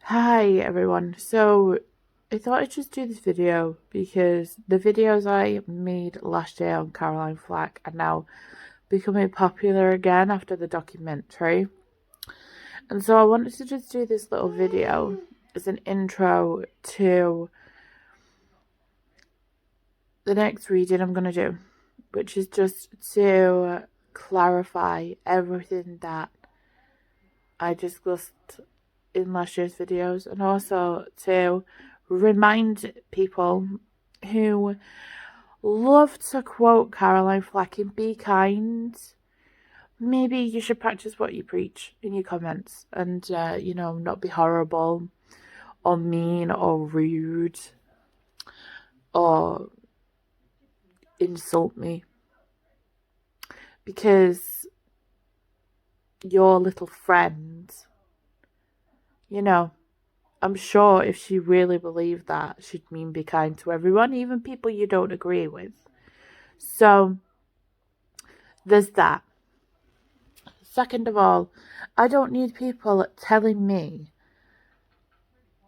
Hi everyone. So I thought I'd just do this video because the videos I made last year on Caroline Flack are now becoming popular again after the documentary. And so I wanted to just do this little video as an intro to the next reading I'm going to do, which is just to clarify everything that I discussed in last year's videos, and also to remind people who love to quote Caroline Flack and be kind. Maybe you should practice what you preach in your comments and, not be horrible or mean or rude or insult me. Because your little friend, I'm sure if she really believed that, she'd mean be kind to everyone, even people you don't agree with. So, there's that. Second of all, I don't need people telling me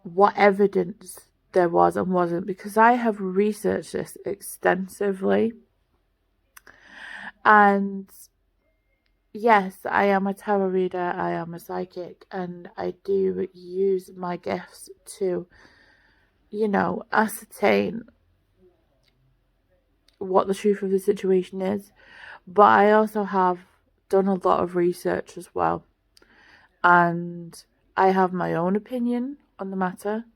what evidence there was and wasn't, because I have researched this extensively. And yes, I am a tarot reader, I am a psychic, and I do use my gifts to, ascertain what the truth of the situation is. But I also have done a lot of research as well. And I have my own opinion on the matter.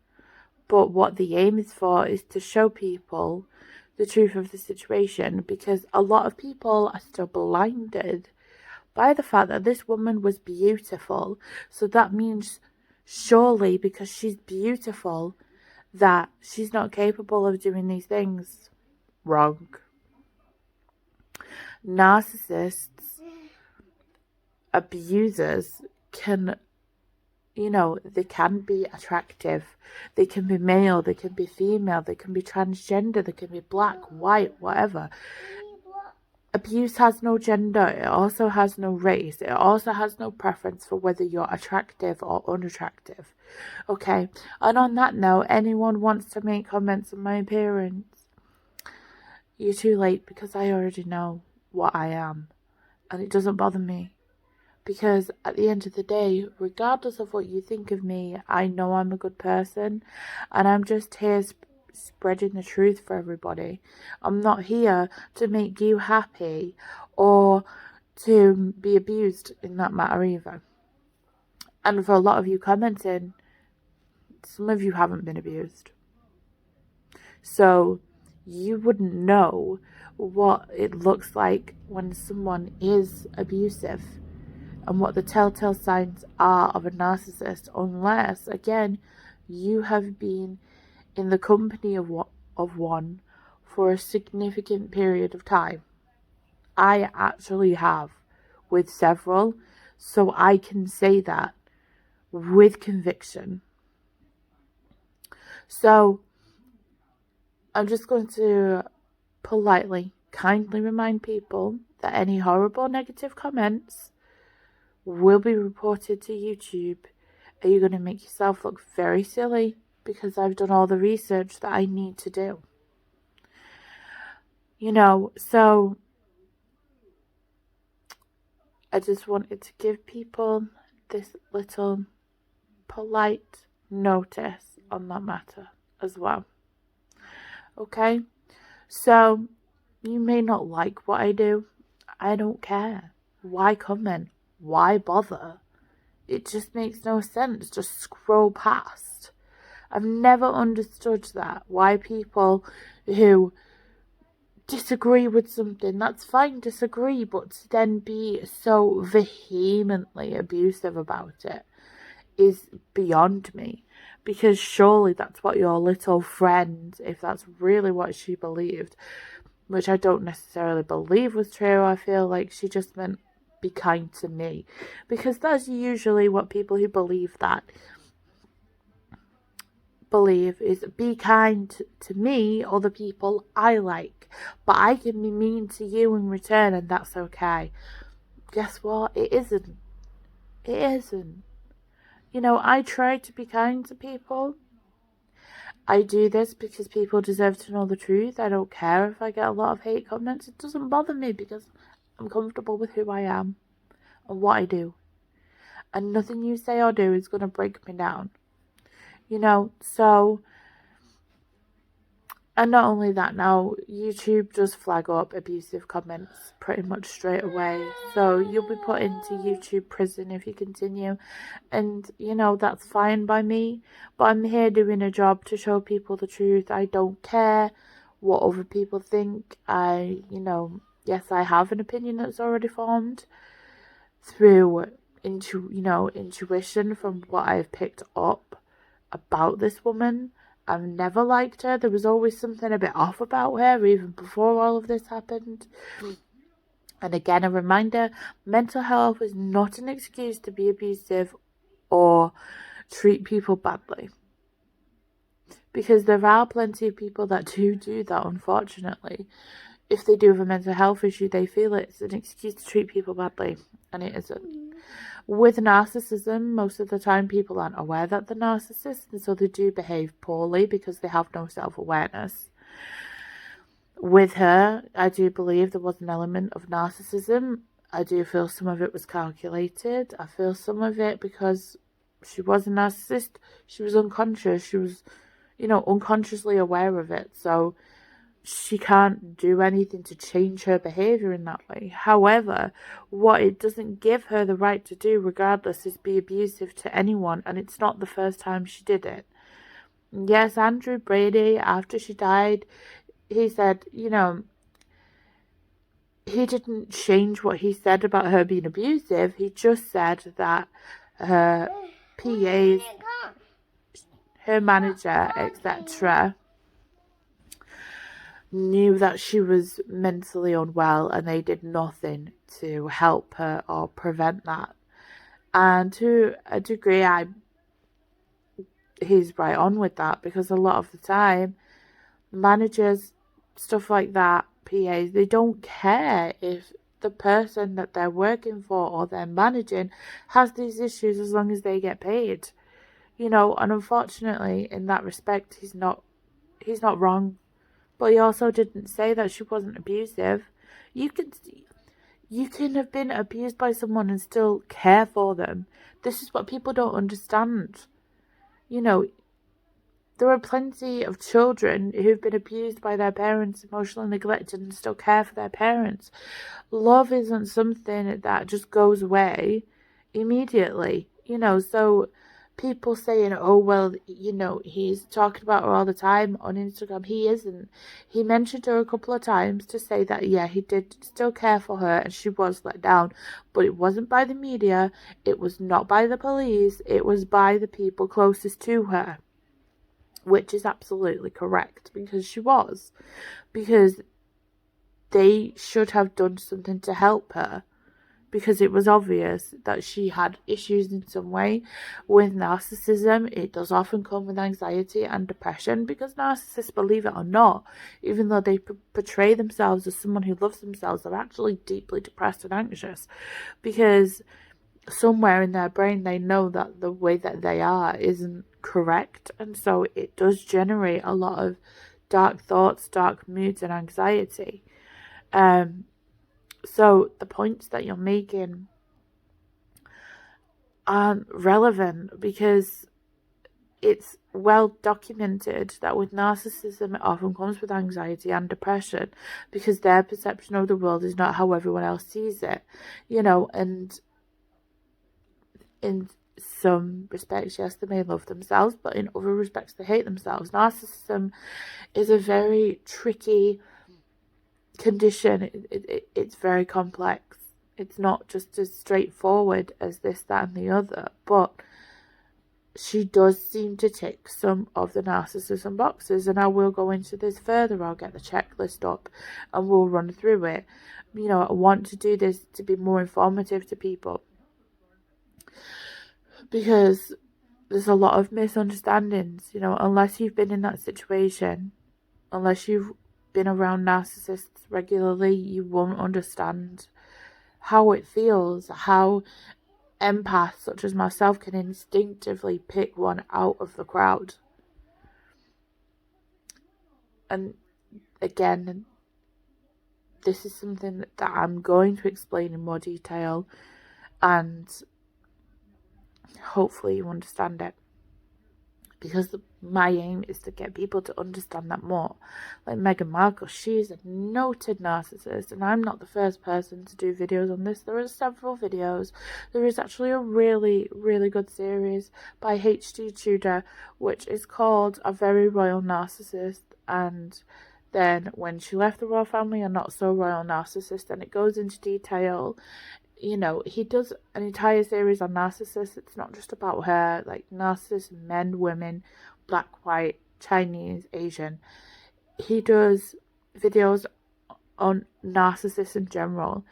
But what the aim is for is to show people the truth of the situation, because a lot of people are still blinded by the fact that this woman was beautiful. So that means surely because she's beautiful that she's not capable of doing these things. Wrong. Narcissists, abusers can, they can be attractive. They can be male, they can be female, they can be transgender, they can be black, white, whatever. Abuse has no gender, it also has no race, it also has no preference for whether you're attractive or unattractive. Okay, and on that note, anyone wants to make comments on my appearance, you're too late, because I already know what I am, and it doesn't bother me. Because at the end of the day, regardless of what you think of me, I know I'm a good person, and I'm just here spreading the truth for everybody. I'm not here to make you happy or to be abused in that matter either. And for a lot of you commenting, some of you haven't been abused. So you wouldn't know what it looks like when someone is abusive and what the telltale signs are of a narcissist, unless, again, you have been in the company of one for a significant period of time. I actually have, with several, so I can say that with conviction. So I'm just going to politely, kindly remind people that any horrible negative comments will be reported to YouTube. Are you going to make yourself look very silly? Because I've done all the research that I need to do. So I just wanted to give people this little polite notice on that matter as well. Okay? So you may not like what I do. I don't care. Why comment? Why bother? It just makes no sense. Just scroll past. I've never understood that. Why people who disagree with something, that's fine, disagree, but to then be so vehemently abusive about it is beyond me. Because surely that's what your little friend, if that's really what she believed, which I don't necessarily believe was true, I feel like she just meant be kind to me, because that's usually what people who believe that believe, is be kind to me or the people I like, but I can be mean to you in return, and that's okay. Guess what? It isn't. I try to be kind to people. I do this because people deserve to know the truth. I don't care if I get a lot of hate comments. It doesn't bother me because I'm comfortable with who I am and what I do. And nothing you say or do is going to break me down. So... And not only that, now YouTube does flag up abusive comments pretty much straight away. So you'll be put into YouTube prison if you continue. And, that's fine by me. But I'm here doing a job to show people the truth. I don't care what other people think. Yes, I have an opinion that's already formed through intuition from what I've picked up about this woman. I've never liked her. There was always something a bit off about her, even before all of this happened. And again, a reminder, mental health is not an excuse to be abusive or treat people badly. Because there are plenty of people that do that, unfortunately. If they do have a mental health issue, they feel it's an excuse to treat people badly. And it isn't. With narcissism, most of the time people aren't aware that they're narcissists, and so they do behave poorly because they have no self-awareness. With her, I do believe there was an element of narcissism. I do feel some of it was calculated. I feel some of it because she was a narcissist. She was unconscious. She was, unconsciously aware of it. So she can't do anything to change her behaviour in that way. However, what it doesn't give her the right to do regardless is be abusive to anyone, and it's not the first time she did it. Yes, Andrew Brady, after she died, he said, he didn't change what he said about her being abusive. He just said that her PAs, her manager, etc., knew that she was mentally unwell and they did nothing to help her or prevent that. And to a degree, he's right on with that, because a lot of the time, managers, stuff like that, PAs, they don't care if the person that they're working for or they're managing has these issues as long as they get paid. And unfortunately, in that respect, he's not wrong. But he also didn't say that she wasn't abusive. You can have been abused by someone and still care for them. This is what people don't understand. There are plenty of children who've been abused by their parents, emotionally neglected, and still care for their parents. Love isn't something that just goes away immediately. So people saying, oh, well, he's talking about her all the time on Instagram. He isn't. He mentioned her a couple of times to say that, yeah, he did still care for her and she was let down. But it wasn't by the media. It was not by the police. It was by the people closest to her. Which is absolutely correct, because she was. Because they should have done something to help her. Because it was obvious that she had issues in some way. With narcissism, it does often come with anxiety and depression, because narcissists, believe it or not, even though they portray themselves as someone who loves themselves, they're actually deeply depressed and anxious, because somewhere in their brain they know that the way that they are isn't correct, and so it does generate a lot of dark thoughts, dark moods, and anxiety. So the points that you're making aren't relevant, because it's well documented that with narcissism it often comes with anxiety and depression, because their perception of the world is not how everyone else sees it, and in some respects, yes, they may love themselves, but in other respects they hate themselves. Narcissism is a very tricky condition. It's very complex. It's not just as straightforward as this, that, and the other, but she does seem to tick some of the narcissism boxes, and I will go into this further. I'll get the checklist up and we'll run through it. I want to do this to be more informative to people, because there's a lot of misunderstandings, unless you've been in that situation, unless you've been around narcissists regularly, you won't understand how it feels, how empaths such as myself can instinctively pick one out of the crowd. And again, this is something that I'm going to explain in more detail, and hopefully you understand it. Because my aim is to get people to understand that more. Like Meghan Markle, she's a noted narcissist, and I'm not the first person to do videos on this. There are several videos. There is actually a really, really good series by H.D. Tudor, which is called A Very Royal Narcissist, and then when she left the royal family, a not so royal narcissist, and it goes into detail. You know, he does an entire series on narcissists. It's not just about her, like narcissists, men, women, black, white, Chinese, Asian. He does videos on narcissists in general,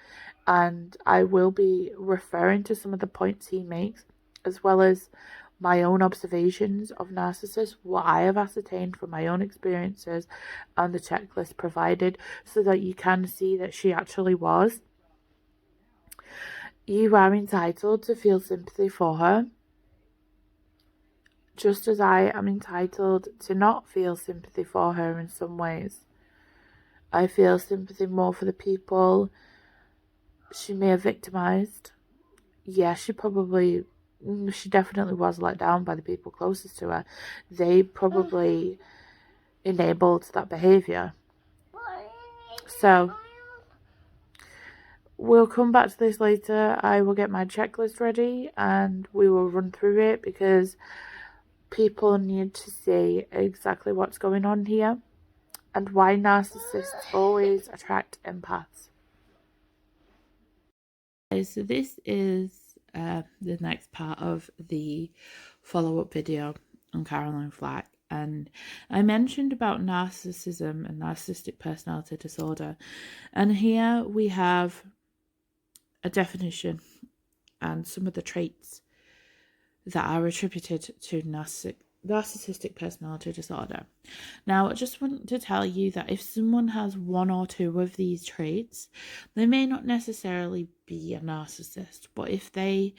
and I will be referring to some of the points he makes, as well as my own observations of narcissists, what I have ascertained from my own experiences, and the checklist provided, so that you can see that she actually was. You are entitled to feel sympathy for her, just as I am entitled to not feel sympathy for her in some ways. I feel sympathy more for the people she may have victimized. Yeah, she definitely was let down by the people closest to her. They probably enabled that behavior. So we'll come back to this later. I will get my checklist ready and we will run through it, because people need to see exactly what's going on here and why narcissists always attract empaths. So this is the next part of the follow-up video on Caroline Flack. And I mentioned about narcissism and narcissistic personality disorder. And here we have a definition and some of the traits that are attributed to narcissistic personality disorder. Now, I just want to tell you that if someone has one or two of these traits, they may not necessarily be a narcissist, but if they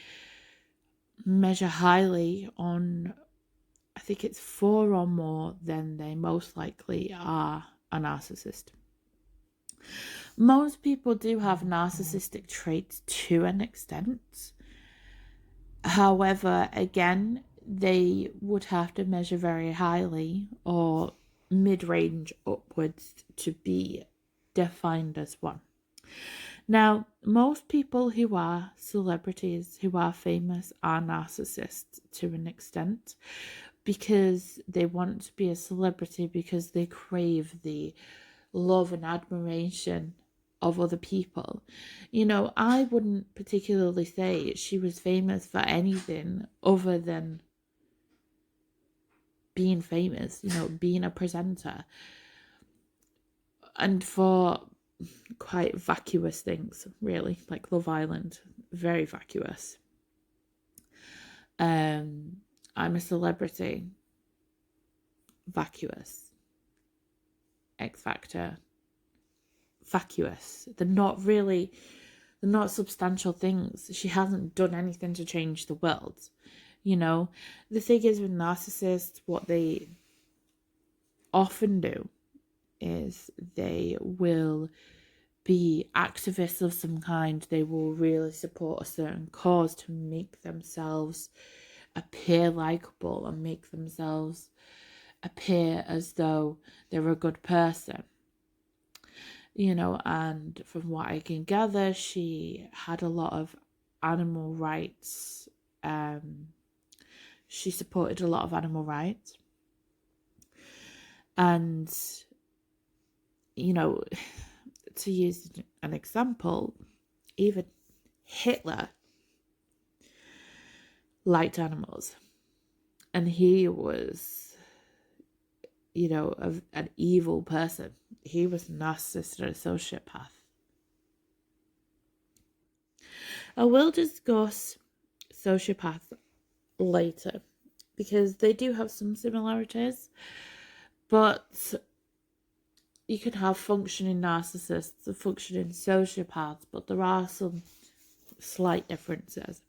measure highly on, I think it's 4 or more, then they most likely are a narcissist. Most people do have narcissistic traits to an extent. However, again, they would have to measure very highly or mid-range upwards to be defined as one. Now, most people who are celebrities, who are famous, are narcissists to an extent, because they want to be a celebrity, because they crave the love and admiration of other people. You know, I wouldn't particularly say she was famous for anything other than being famous, you know, being a presenter, and for quite vacuous things, really, like Love Island, very vacuous. I'm a celebrity, vacuous. X Factor, vacuous. They're not substantial things. She hasn't done anything to change the world. You know, the thing is with narcissists, what they often do is they will be activists of some kind. They will really support a certain cause to make themselves appear likable and make themselves appear as though they're a good person. You know, and from what I can gather, she had a lot of animal rights. She supported a lot of animal rights. And, you know, to use an example, even Hitler liked animals. And he was, you know, an evil person. He was a narcissist and a sociopath. I will discuss sociopaths later, because they do have some similarities, but you can have functioning narcissists, functioning sociopaths, but there are some slight differences.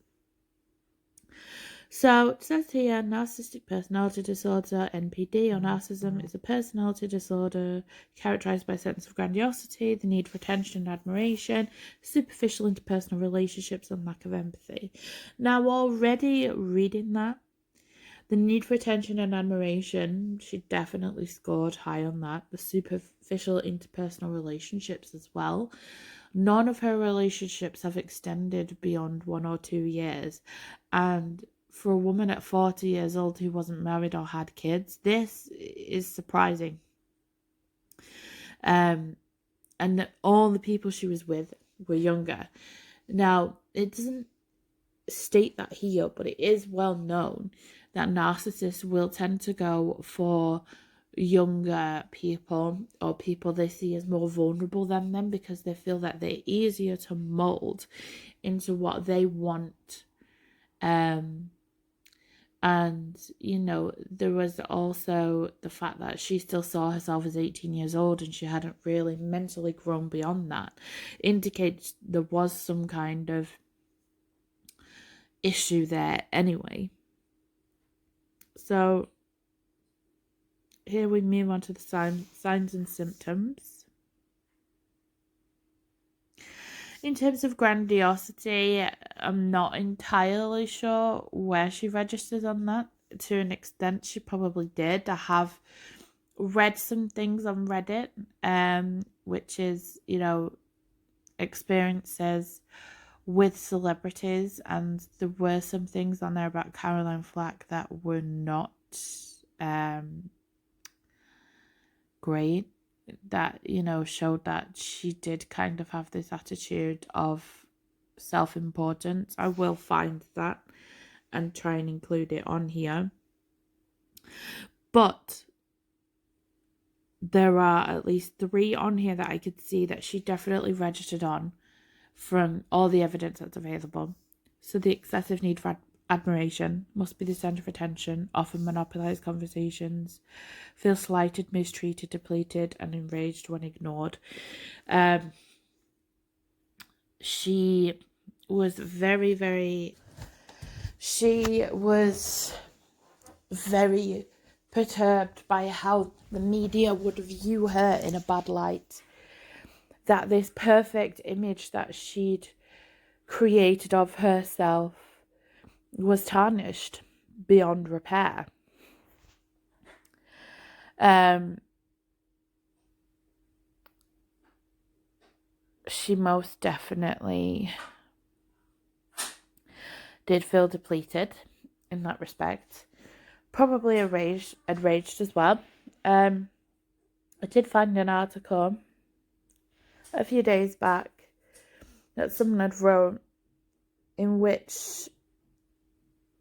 So it says here, narcissistic personality disorder, NPD, or narcissism, is a personality disorder characterized by a sense of grandiosity, the need for attention and admiration, superficial interpersonal relationships, and lack of empathy. Now, already reading that, the need for attention and admiration, she definitely scored high on that. The superficial interpersonal relationships as well. None of her relationships have extended beyond 1 or 2 years. And for a woman at 40 years old who wasn't married or had kids, this is surprising. And that all the people she was with were younger. Now, it doesn't state that here, but it is well known that narcissists will tend to go for younger people or people they see as more vulnerable than them because they feel that they're easier to mold into what they want. And you know, there was also the fact that she still saw herself as 18 years old and she hadn't really mentally grown beyond that. Indicates there was some kind of issue there anyway. So here we move on to the signs and symptoms. In terms of grandiosity, I'm not entirely sure where she registers on that. To an extent, she probably did. I have read some things on Reddit, which is, you know, experiences with celebrities, and there were some things on there about Caroline Flack that were not great, that, you know, showed that she did kind of have this attitude of self-importance. I will find that and try and include it on here. But there are at least 3 on here that I could see that she definitely registered on from all the evidence that's available. So the excessive need for admiration, must be the centre of attention, often monopolise conversations, feel slighted, mistreated, depleted, and enraged when ignored. She was very perturbed by how the media would view her in a bad light. That this perfect image that she'd created of herself was tarnished beyond repair. She most definitely did feel depleted in that respect. Probably enraged as well. I did find an article a few days back that someone had wrote, in which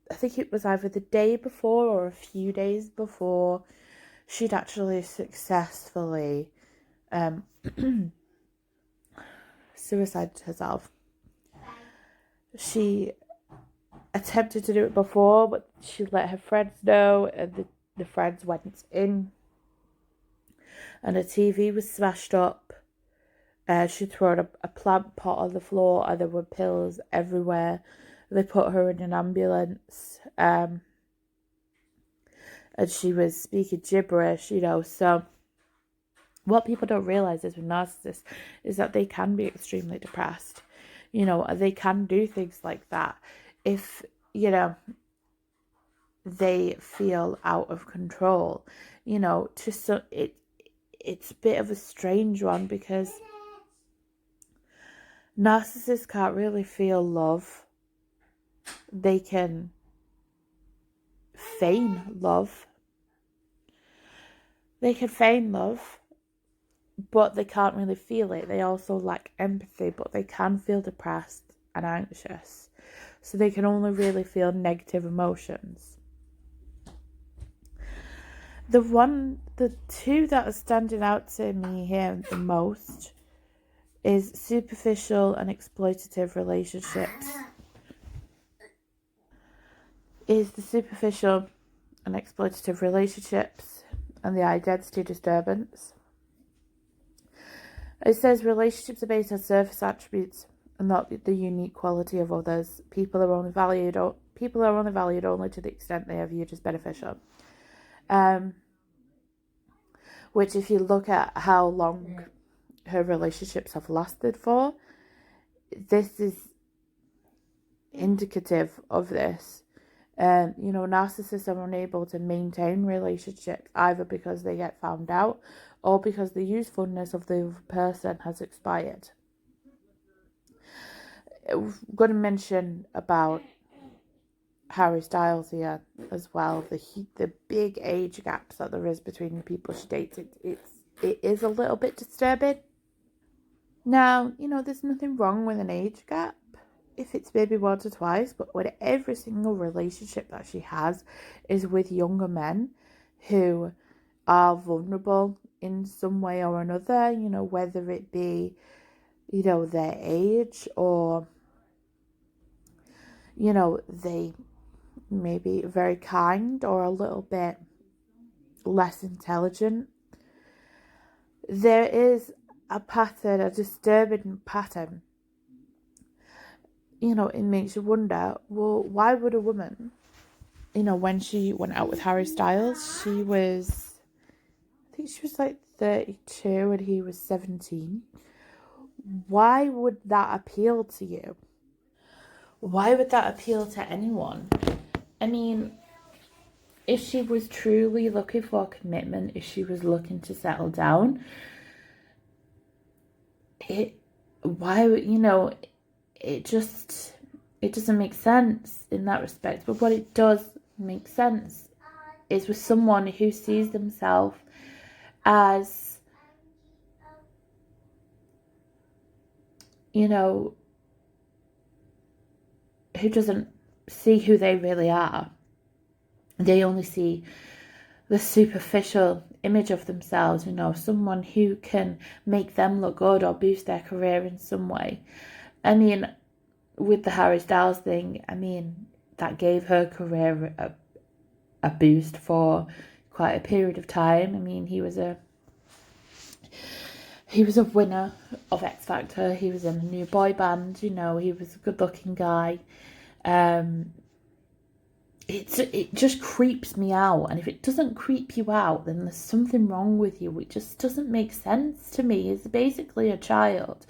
I think it was either the day before or a few days before she'd actually successfully suicided herself. She attempted to do it before, but she let her friends know, and the friends went in, and her TV was smashed up. She'd thrown a plant pot on the floor, and there were pills everywhere. They put her in an ambulance, and she was speaking gibberish, you know. So what people don't realise is with narcissists is that they can be extremely depressed. You know, they can do things like that if, you know, they feel out of control. You know, it's a bit of a strange one because narcissists can't really feel love. They can feign love. But they can't really feel it. They also lack empathy, but they can feel depressed and anxious. So they can only really feel negative emotions. The 2 that are standing out to me here the most is superficial and exploitative relationships. Is the superficial and exploitative relationships and the identity disturbance. It says relationships are based on surface attributes and not the unique quality of others. People are only valued people are only valued only to the extent they are viewed as beneficial. Which, if you look at how long her relationships have lasted for, this is indicative of this. Narcissists are unable to maintain relationships either because they get found out or because the usefulness of the other person has expired. I'm going to mention about Harry Styles here as well. The big age gaps that there is between the people she dates. It is a little bit disturbing. Now, there's nothing wrong with an age gap if it's maybe once or twice, but when every single relationship that she has is with younger men who are vulnerable in some way or another, whether it be, their age or, they may be very kind or a little bit less intelligent. There is a pattern, a disturbing pattern. It makes you wonder, well, why would a woman, when she went out with Harry Styles, I think she was like 32 and he was 17. Why would that appeal to you? Why would that appeal to anyone? I mean, if she was truly looking for commitment, if she was looking to settle down, it doesn't make sense in that respect. But what it does make sense is with someone who sees themselves as, who doesn't see who they really are. They only see the superficial image of themselves, someone who can make them look good or boost their career in some way. I mean, with the Harry Styles thing, that gave her career a boost for quite a period of time. He was a winner of X Factor. He was in a new boy band, he was a good looking guy. It just creeps me out, and if it doesn't creep you out, then there's something wrong with you. It just doesn't make sense to me. It's basically a child,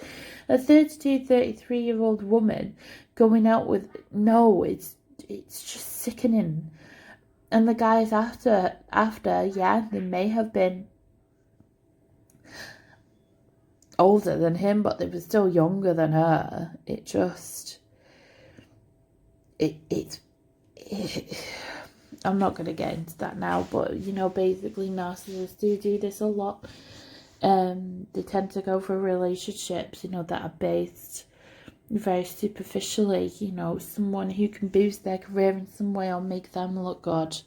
a 32, 33-year-old woman going out with, it's just sickening. And the guys after, yeah, they may have been older than him, but they were still younger than her. I'm not going to get into that now, but basically narcissists do this a lot. They tend to go for relationships that are based very superficially. Someone who can boost their career in some way or make them look good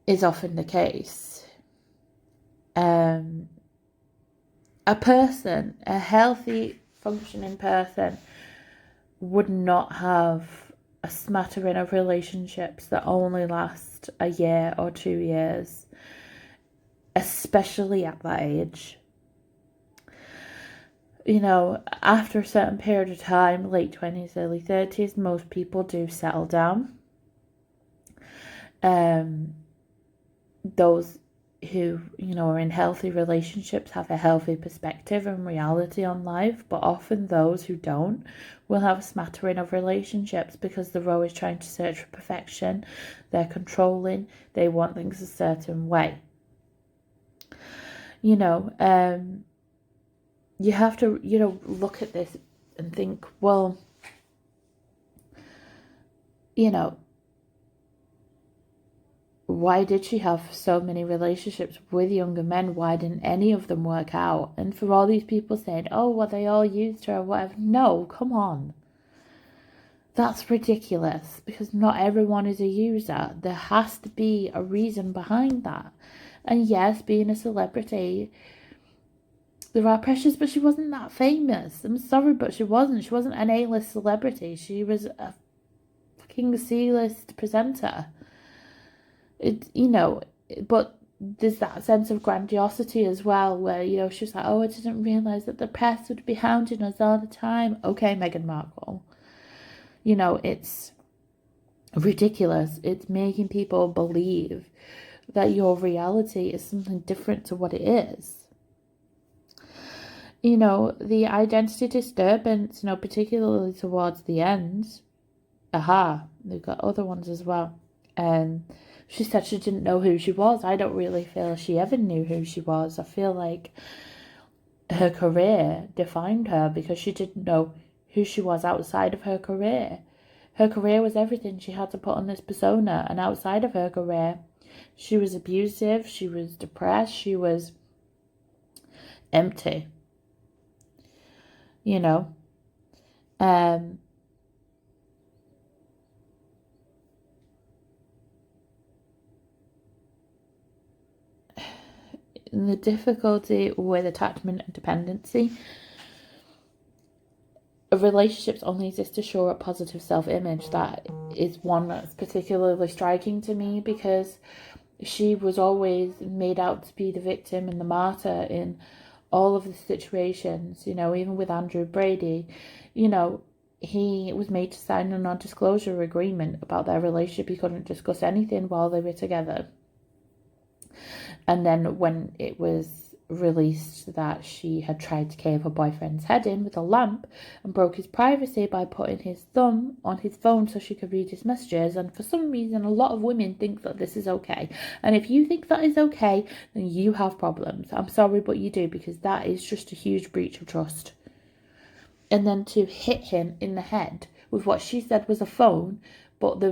is often the case. A healthy functioning person would not have a smattering of relationships that only last a year or 2 years, especially at that age. After a certain period of time, late 20s, early 30s, most people do settle down. Those who, are in healthy relationships have a healthy perspective and reality on life, but often those who don't will have a smattering of relationships because they're always trying to search for perfection. They're controlling. They want things a certain way. You have to, look at this and think, well, why did she have so many relationships with younger men? Why didn't any of them work out? And for all these people saying, oh, well, they all used her or whatever. No, come on. That's ridiculous, because not everyone is a user. There has to be a reason behind that. And yes, being a celebrity, there are pressures, but she wasn't that famous. I'm sorry, but she wasn't. She wasn't an A-list celebrity. She was a fucking C-list presenter. But there's that sense of grandiosity as well, where, she's like, oh, I didn't realise that the press would be hounding us all the time. Okay, Meghan Markle. You know, it's ridiculous. It's making people believe that your reality is something different to what it is. You know, the identity disturbance, you know, particularly towards the end. They've got other ones as well. She said she didn't know who she was. I don't really feel she ever knew who she was. I feel like her career defined her because she didn't know who she was outside of her career. Her career was everything she had to put on this persona, and outside of her career, she was abusive, she was depressed, she was empty. You know? The difficulty with attachment and dependency. Relationships only exist to shore up positive self-image. That is one that's particularly striking to me, because she was always made out to be the victim and the martyr in all of the situations. You know, even with Andrew Brady, you know, he was made to sign a non-disclosure agreement about their relationship. He couldn't discuss anything while they were together. And then when it was released that she had tried to cave her boyfriend's head in with a lamp and broke his privacy by putting his thumb on his phone so she could read his messages, and for some reason a lot of women think that this is okay. And if you think that is okay, then you have problems. I'm sorry, but you do, because that is just a huge breach of trust. And then to hit him in the head with what she said was a phone, but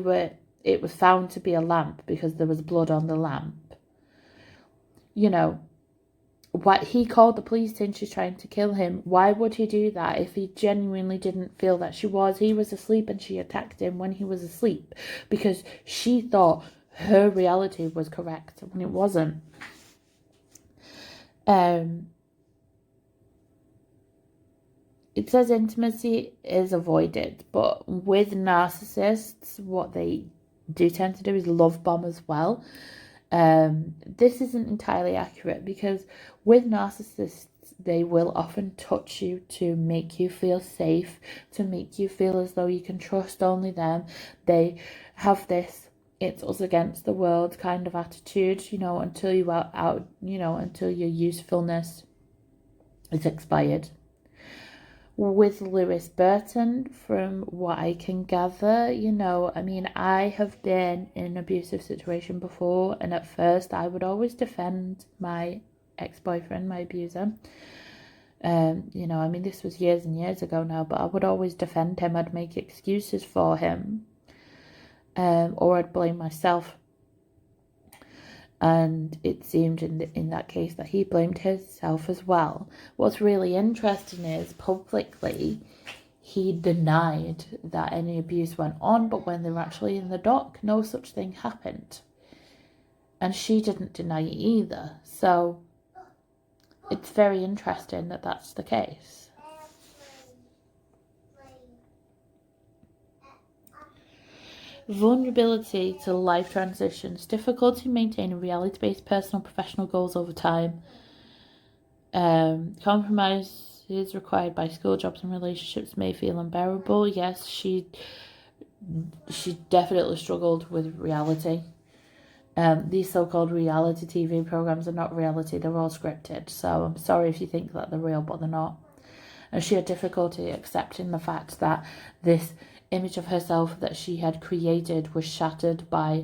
it was found to be a lamp because there was blood on the lamp. You know, what he called the police saying she's trying to kill him. Why would he do that if he genuinely didn't feel that she was? He was asleep and she attacked him when he was asleep because she thought her reality was correct when it wasn't. It says intimacy is avoided, but with narcissists, what they do tend to do is love bomb as well. This isn't entirely accurate, because with narcissists, they will often touch you to make you feel safe, to make you feel as though you can trust only them. They have this it's us against the world kind of attitude, you know, until you are out, you know, until your usefulness is expired. With Lewis Burton, from what I can gather, you know, I mean, I have been in an abusive situation before, and at first I would always defend my ex-boyfriend, my abuser. You know, I mean, this was years and years ago now, but I would always defend him. I'd make excuses for him, or I'd blame myself. And it seemed in that case that he blamed himself as well. What's really interesting is publicly he denied that any abuse went on, but when they were actually in the dock, no such thing happened. And she didn't deny it either. So it's very interesting that that's the case. Vulnerability to life transitions, difficulty maintaining reality-based personal and professional goals over time, compromises required by school, jobs and relationships may feel unbearable. Yes, she definitely struggled with reality. These so-called reality TV programs are not reality, they're all scripted, so I'm sorry if you think that they're real, but they're not. And she had difficulty accepting the fact that this image of herself that she had created was shattered by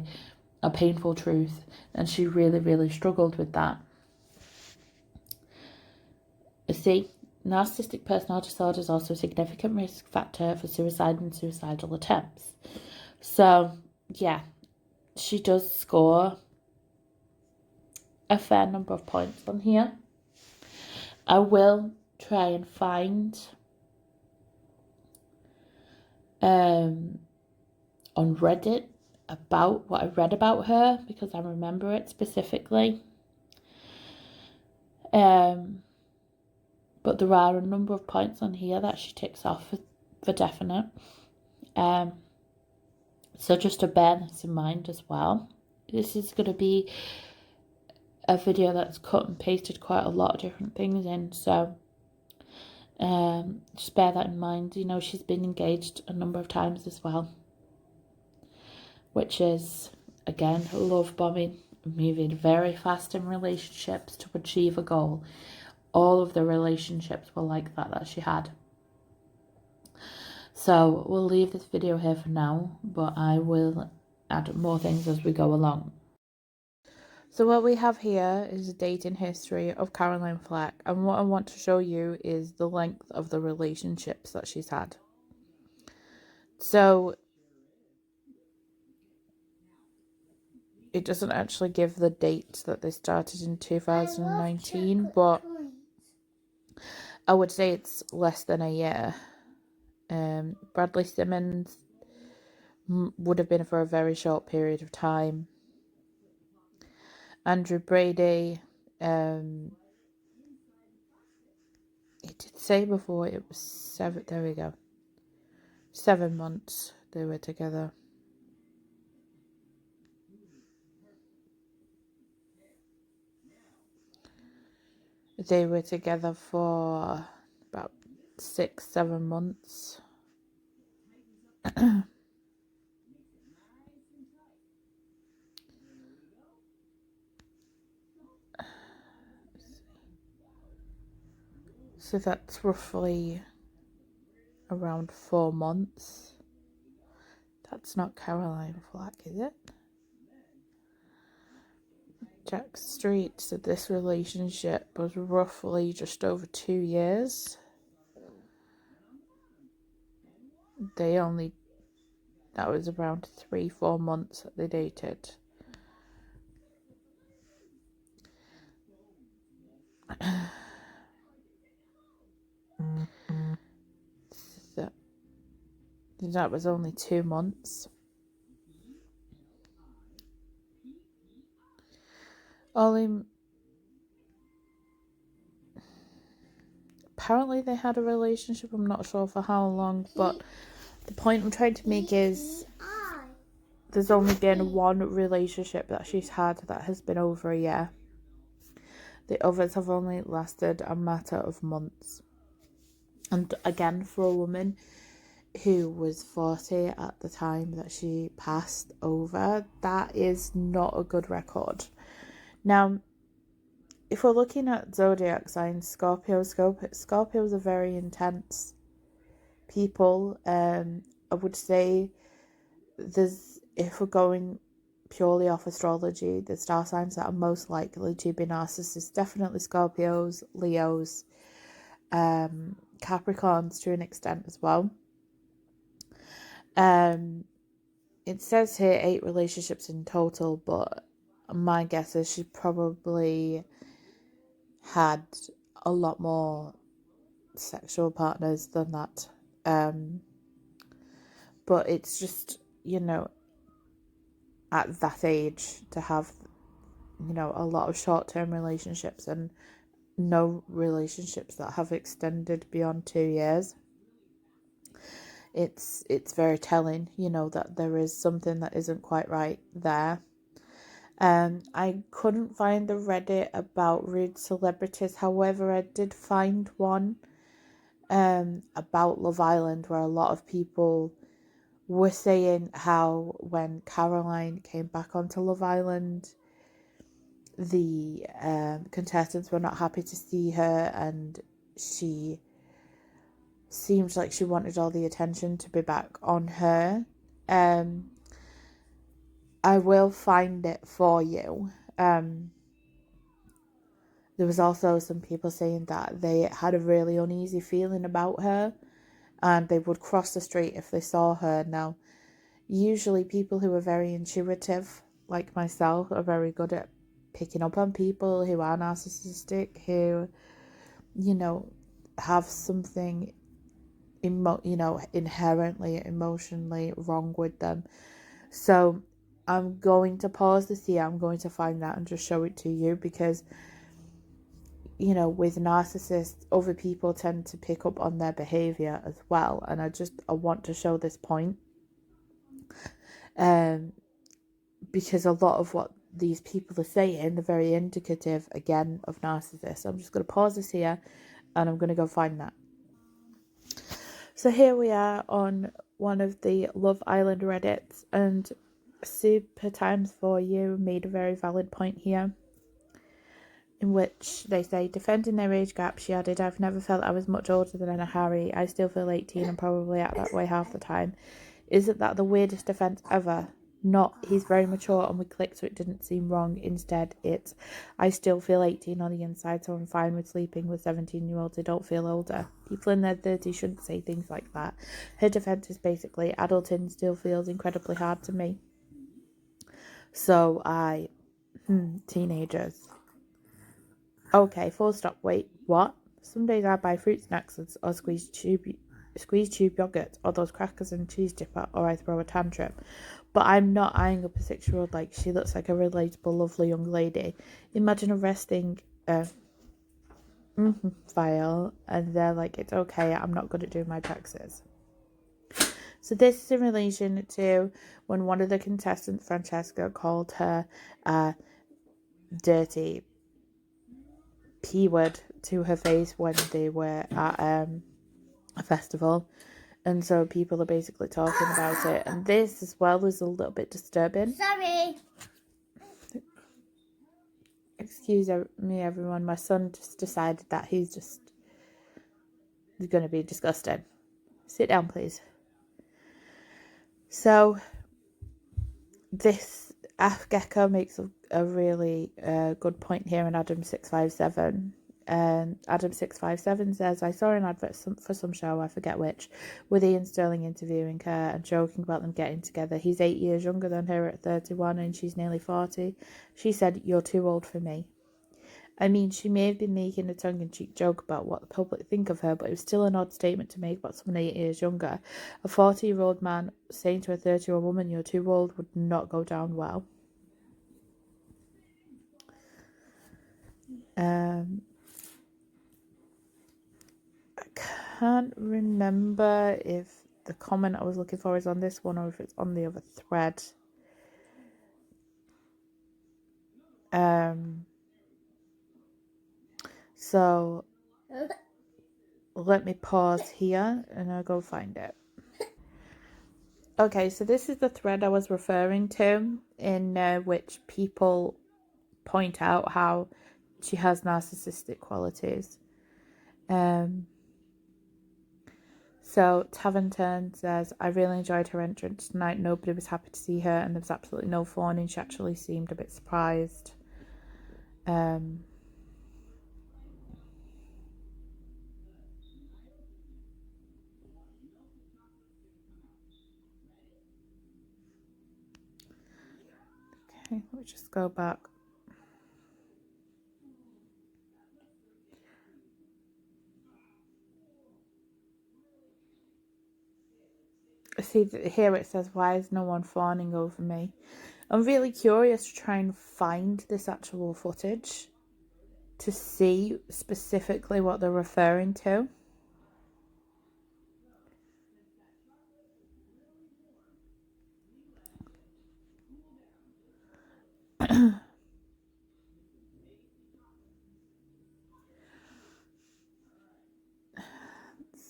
a painful truth, and she really, really struggled with that. See, narcissistic personality disorder is also a significant risk factor for suicide and suicidal attempts. So, yeah, she does score a fair number of points on here. I will try and find on Reddit about what I read about her, because I remember it specifically. But there are a number of points on here that she ticks off for definite. So just to bear this in mind as well. This is going to be a video that's cut and pasted quite a lot of different things in, so Just bear that in mind. You know, she's been engaged a number of times as well, which is, again, love bombing, moving very fast in relationships to achieve a goal. All of the relationships were like that she had. So we'll leave this video here for now, but I will add more things as we go along. So what we have here is a dating history of Caroline Flack, and what I want to show you is the length of the relationships that she's had. So it doesn't actually give the date that they started in 2019, but I would say it's less than a year. Bradley Simmons would have been for a very short period of time. Andrew Brady, it did say before it was 7, there we go, 7 months they were together. They were together for about 6-7 months. So that's roughly around 4 months. That's not Caroline Flack, is it? Jack Street said this relationship was roughly just over 2 years. That was around 3-4 months that they dated. That was only 2 months. Apparently they had a relationship, I'm not sure for how long, but the point I'm trying to make is there's only been one relationship that she's had that has been over a year. The others have only lasted a matter of months. And again, for a woman who was 40 at the time that she passed over, that is not a good record. Now, if we're looking at zodiac signs, Scorpios are very intense people. I would say if we're going purely off astrology, the star signs that are most likely to be narcissists, definitely Scorpios, Leos, Capricorns to an extent as well. It says here 8 relationships in total, but my guess is she probably had a lot more sexual partners than that. But it's just, at that age to have, a lot of short-term relationships and no relationships that have extended beyond 2 years. It's very telling, that there is something that isn't quite right there. I couldn't find the Reddit about rude celebrities. However, I did find one about Love Island, where a lot of people were saying how when Caroline came back onto Love Island, the contestants were not happy to see her, and she seemed like she wanted all the attention to be back on her. I will find it for you. There was also some people saying that they had a really uneasy feeling about her, and they would cross the street if they saw her. Now, usually people who are very intuitive, like myself, are very good at picking up on people who are narcissistic, who, have something, inherently emotionally wrong with them. So I'm going to pause this here. I'm going to find that and just show it to you, because with narcissists, other people tend to pick up on their behavior as well, and I want to show this point, because a lot of what these people are saying, they're very indicative again of narcissists. So I'm just going to pause this here and I'm going to go find that. So here we are on one of the Love Island Reddits, and Super Times for You made a very valid point here, in which they say, defending their age gap, she added, I've never felt I was much older than Harry. I still feel 18 and probably act that way half the time. Isn't that the weirdest defence ever? Not, he's very mature and we clicked so it didn't seem wrong. Instead, it's, I still feel 18 on the inside, so I'm fine with sleeping with 17-year-olds. I don't feel older. People in their 30s shouldn't say things like that. Her defence is basically, adulting still feels incredibly hard to me. So teenagers. Okay, full stop. Wait, what? Some days I buy fruit snacks or squeeze tube yogurt or those crackers and cheese dipper, or I throw a tantrum. But I'm not eyeing up a 6-year-old like she looks like a relatable, lovely young lady. Imagine arresting a file and they're like, it's okay, I'm not good at doing my taxes. So this is in relation to when one of the contestants, Francesca, called her dirty P-word to her face when they were at a festival. And so people are basically talking about it. And this as well is a little bit disturbing. Sorry. Excuse me, everyone. My son just decided that he's going to be disgusting. Sit down, please. So this Gecko makes a really good point here in Adam 657. And Adam 657 says, I saw an advert for some show, I forget which, with Ian Sterling interviewing her and joking about them getting together. He's 8 years younger than her at 31 and she's nearly 40. She said, you're too old for me. I mean, she may have been making a tongue-in-cheek joke about what the public think of her, but it was still an odd statement to make about someone 8 years younger. A 40-year-old man saying to a 30-year-old woman, you're too old, would not go down well. I can't remember if the comment I was looking for is on this one or if it's on the other thread. So let me pause here and I'll go find it. Okay, so this is the thread I was referring to, in which people point out how she has narcissistic qualities. So Tavern says, I really enjoyed her entrance tonight. Nobody was happy to see her and there was absolutely no fawning. She actually seemed a bit surprised. Okay, we'll just go back. See, here it says, why is no one fawning over me? I'm really curious to try and find this actual footage to see specifically what they're referring to. Let's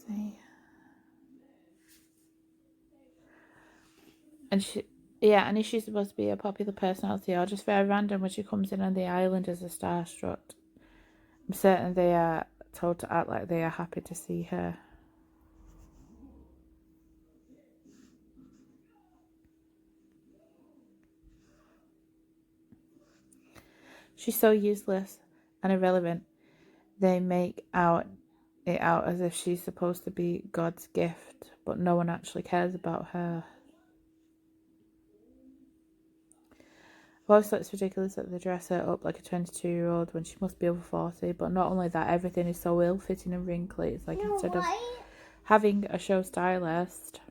see. And and is she supposed to be a popular personality or just very random when she comes in on the island as a starstruck? I'm certain they are told to act like they are happy to see her. She's so useless and irrelevant. They make it out as if she's supposed to be God's gift, but no one actually cares about her. I've always thought it's ridiculous that they dress her up like a 22-year-old when she must be over 40, but not only that, everything is so ill-fitting and wrinkly. It's like instead of having a show stylist,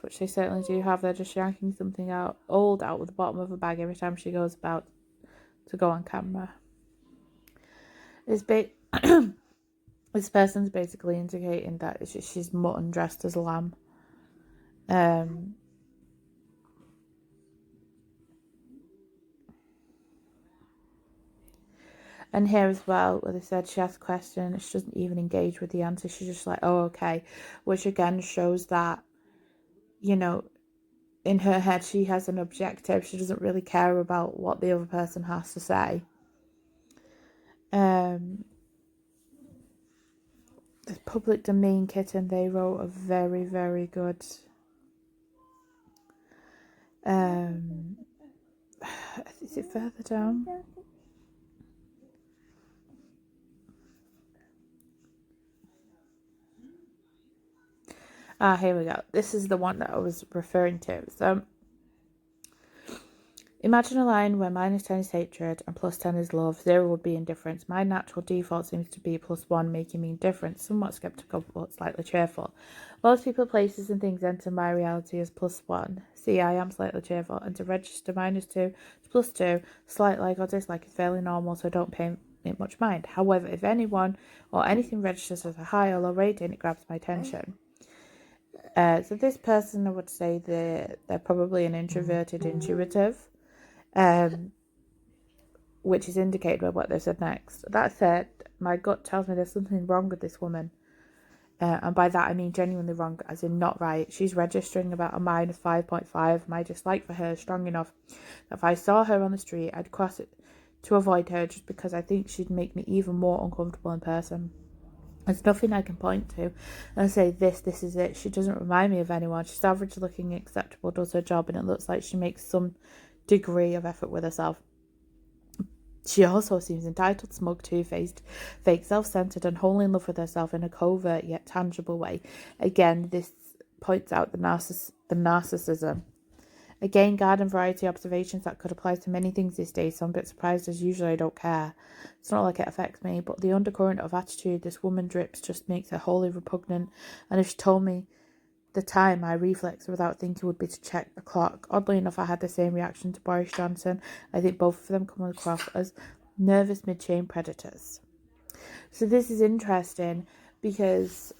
which they certainly do have, they're just yanking something out of the bottom of a bag every time she goes about to go on camera. This person's basically indicating that she's mutton dressed as lamb. And here as well, where they said she asked a question, she doesn't even engage with the answer. She's just like, oh, okay. Which again shows that, you know, in her head, she has an objective. She doesn't really care about what the other person has to say. The public domain kitten, they wrote a very, very good is it further down? Here we go. This is the one that I was referring to. So, imagine a line where -10 is hatred and +10 is love. 0 would be indifference. My natural default seems to be +1, making me indifferent, somewhat skeptical but slightly cheerful. Most people, places and things enter my reality as +1. See, I am slightly cheerful, and to register -2 to +2, slight like or dislike is fairly normal, so don't pay it much mind. However, if anyone or anything registers as a high or low rating, it grabs my attention. So this person, I would say they're probably an introverted intuitive, which is indicated by what they've said next. That said, my gut tells me there's something wrong with this woman. And by that I mean genuinely wrong, as in not right. She's registering about a -5.5. My dislike for her is strong enough that if I saw her on the street, I'd cross it to avoid her, just because I think she'd make me even more uncomfortable in person. There's nothing I can point to and say, this is it. She doesn't remind me of anyone. She's average looking, acceptable, does her job, and it looks like she makes some degree of effort with herself. She also seems entitled, smug, two-faced, fake, self-centered, and wholly in love with herself in a covert yet tangible way. Again, this points out the narcissism. Again, garden variety observations that could apply to many things these days, so I'm a bit surprised, as usually I don't care. It's not like it affects me, but the undercurrent of attitude this woman drips just makes her wholly repugnant, and if she told me the time, my reflex without thinking would be to check the clock. Oddly enough, I had the same reaction to Boris Johnson. I think both of them come across as nervous mid-chain predators. So this is interesting because,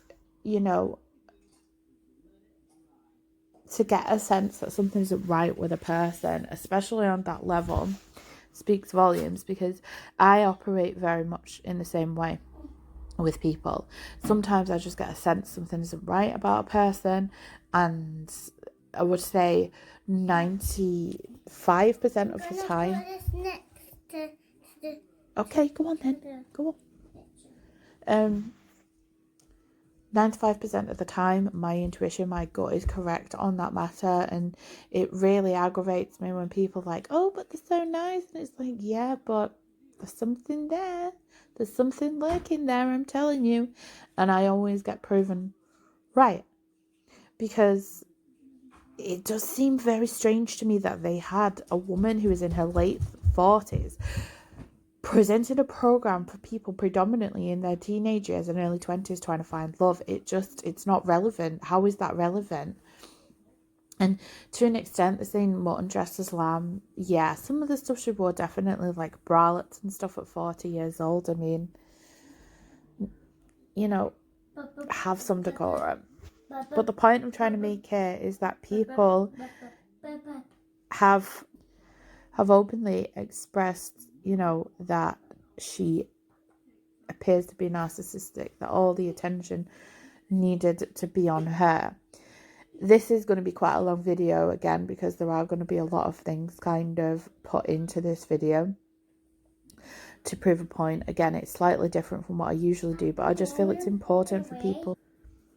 you know, to get a sense that something isn't right with a person, especially on that level, speaks volumes, because I operate very much in the same way with people. Sometimes I just get a sense something isn't right about a person, and I would say 95% of the time. Okay, go on then. Go on. 95% of the time, my intuition, my gut is correct on that matter, and it really aggravates me when people are like, oh, but they're so nice, and it's like, yeah, but there's something there. There's something lurking there, I'm telling you. And I always get proven right, because it does seem very strange to me that they had a woman who is in her late 40s presented a program for people predominantly in their teenage years and early 20s trying to find love. It's not relevant. How is that relevant? And to an extent, they're saying mutton dressed as lamb. Yeah, some of the stuff she wore, definitely like bralettes and stuff at 40 years old. I mean, you know, have some decorum. But the point I'm trying to make here is that people have openly expressed, you know, that she appears to be narcissistic, that all the attention needed to be on her. This is going to be quite a long video again, because there are going to be a lot of things kind of put into this video to prove a point. Again, it's slightly different from what I usually do, but I just feel it's important for people.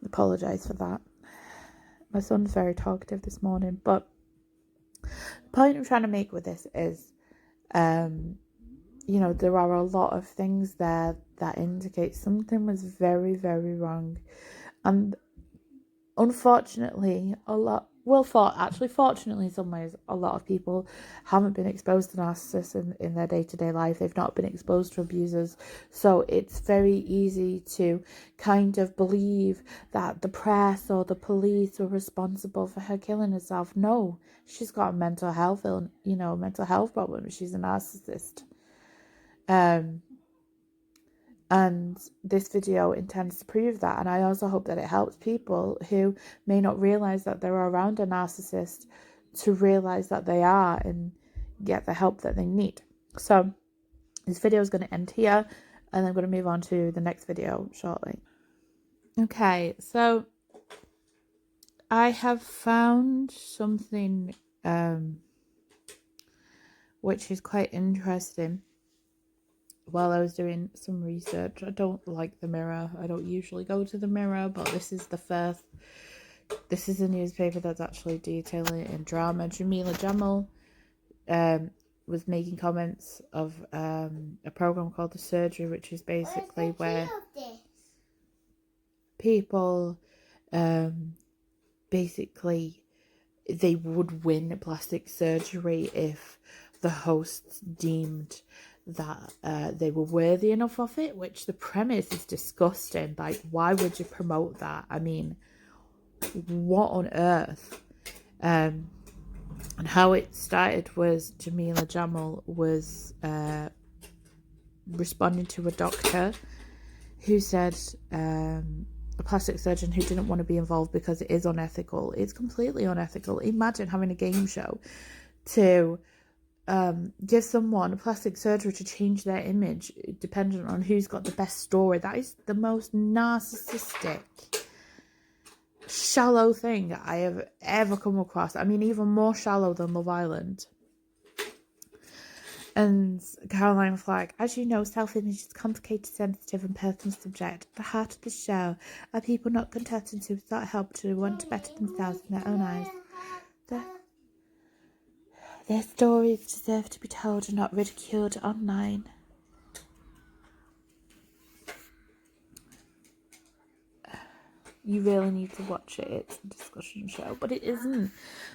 I apologise for that. My son's very talkative this morning, but the point I'm trying to make with this is, you know, there are a lot of things there that indicate something was very, very wrong. And unfortunately, fortunately in some ways, a lot of people haven't been exposed to narcissists in their day-to-day life. They've not been exposed to abusers. So it's very easy to kind of believe that the press or the police were responsible for her killing herself. No, she's got a mental health problem. She's a narcissist. And this video intends to prove that. And I also hope that it helps people who may not realize that they're around a narcissist to realize that they are and get the help that they need. So This video is going to end here, and I'm going to move on to the next video shortly. Okay, so I have found something which is quite interesting while I was doing some research. I don't like the Mirror. I don't usually go to the Mirror, but this is a newspaper that's actually detailing it in drama. Jamila Jamal was making comments of a program called The Surgery, which is basically where people basically they would win plastic surgery if the hosts deemed that they were worthy enough of it, which the premise is disgusting. Like, why would you promote that? I mean, what on earth? And how it started was Jamila Jamal was responding to a doctor who said a plastic surgeon who didn't want to be involved because it is unethical. It's completely unethical. Imagine having a game show to give someone a plastic surgery to change their image dependent on who's got the best story. That is the most narcissistic, shallow thing I have ever come across. I mean, even more shallow than Love Island. And Caroline Flack, as you know, self-image is a complicated, sensitive and personal subject. At the heart of the show are people, not contestants, who sought help to want to better themselves in their own eyes. Their stories deserve to be told and not ridiculed online. You really need to watch it. It's a discussion show. But it isn't.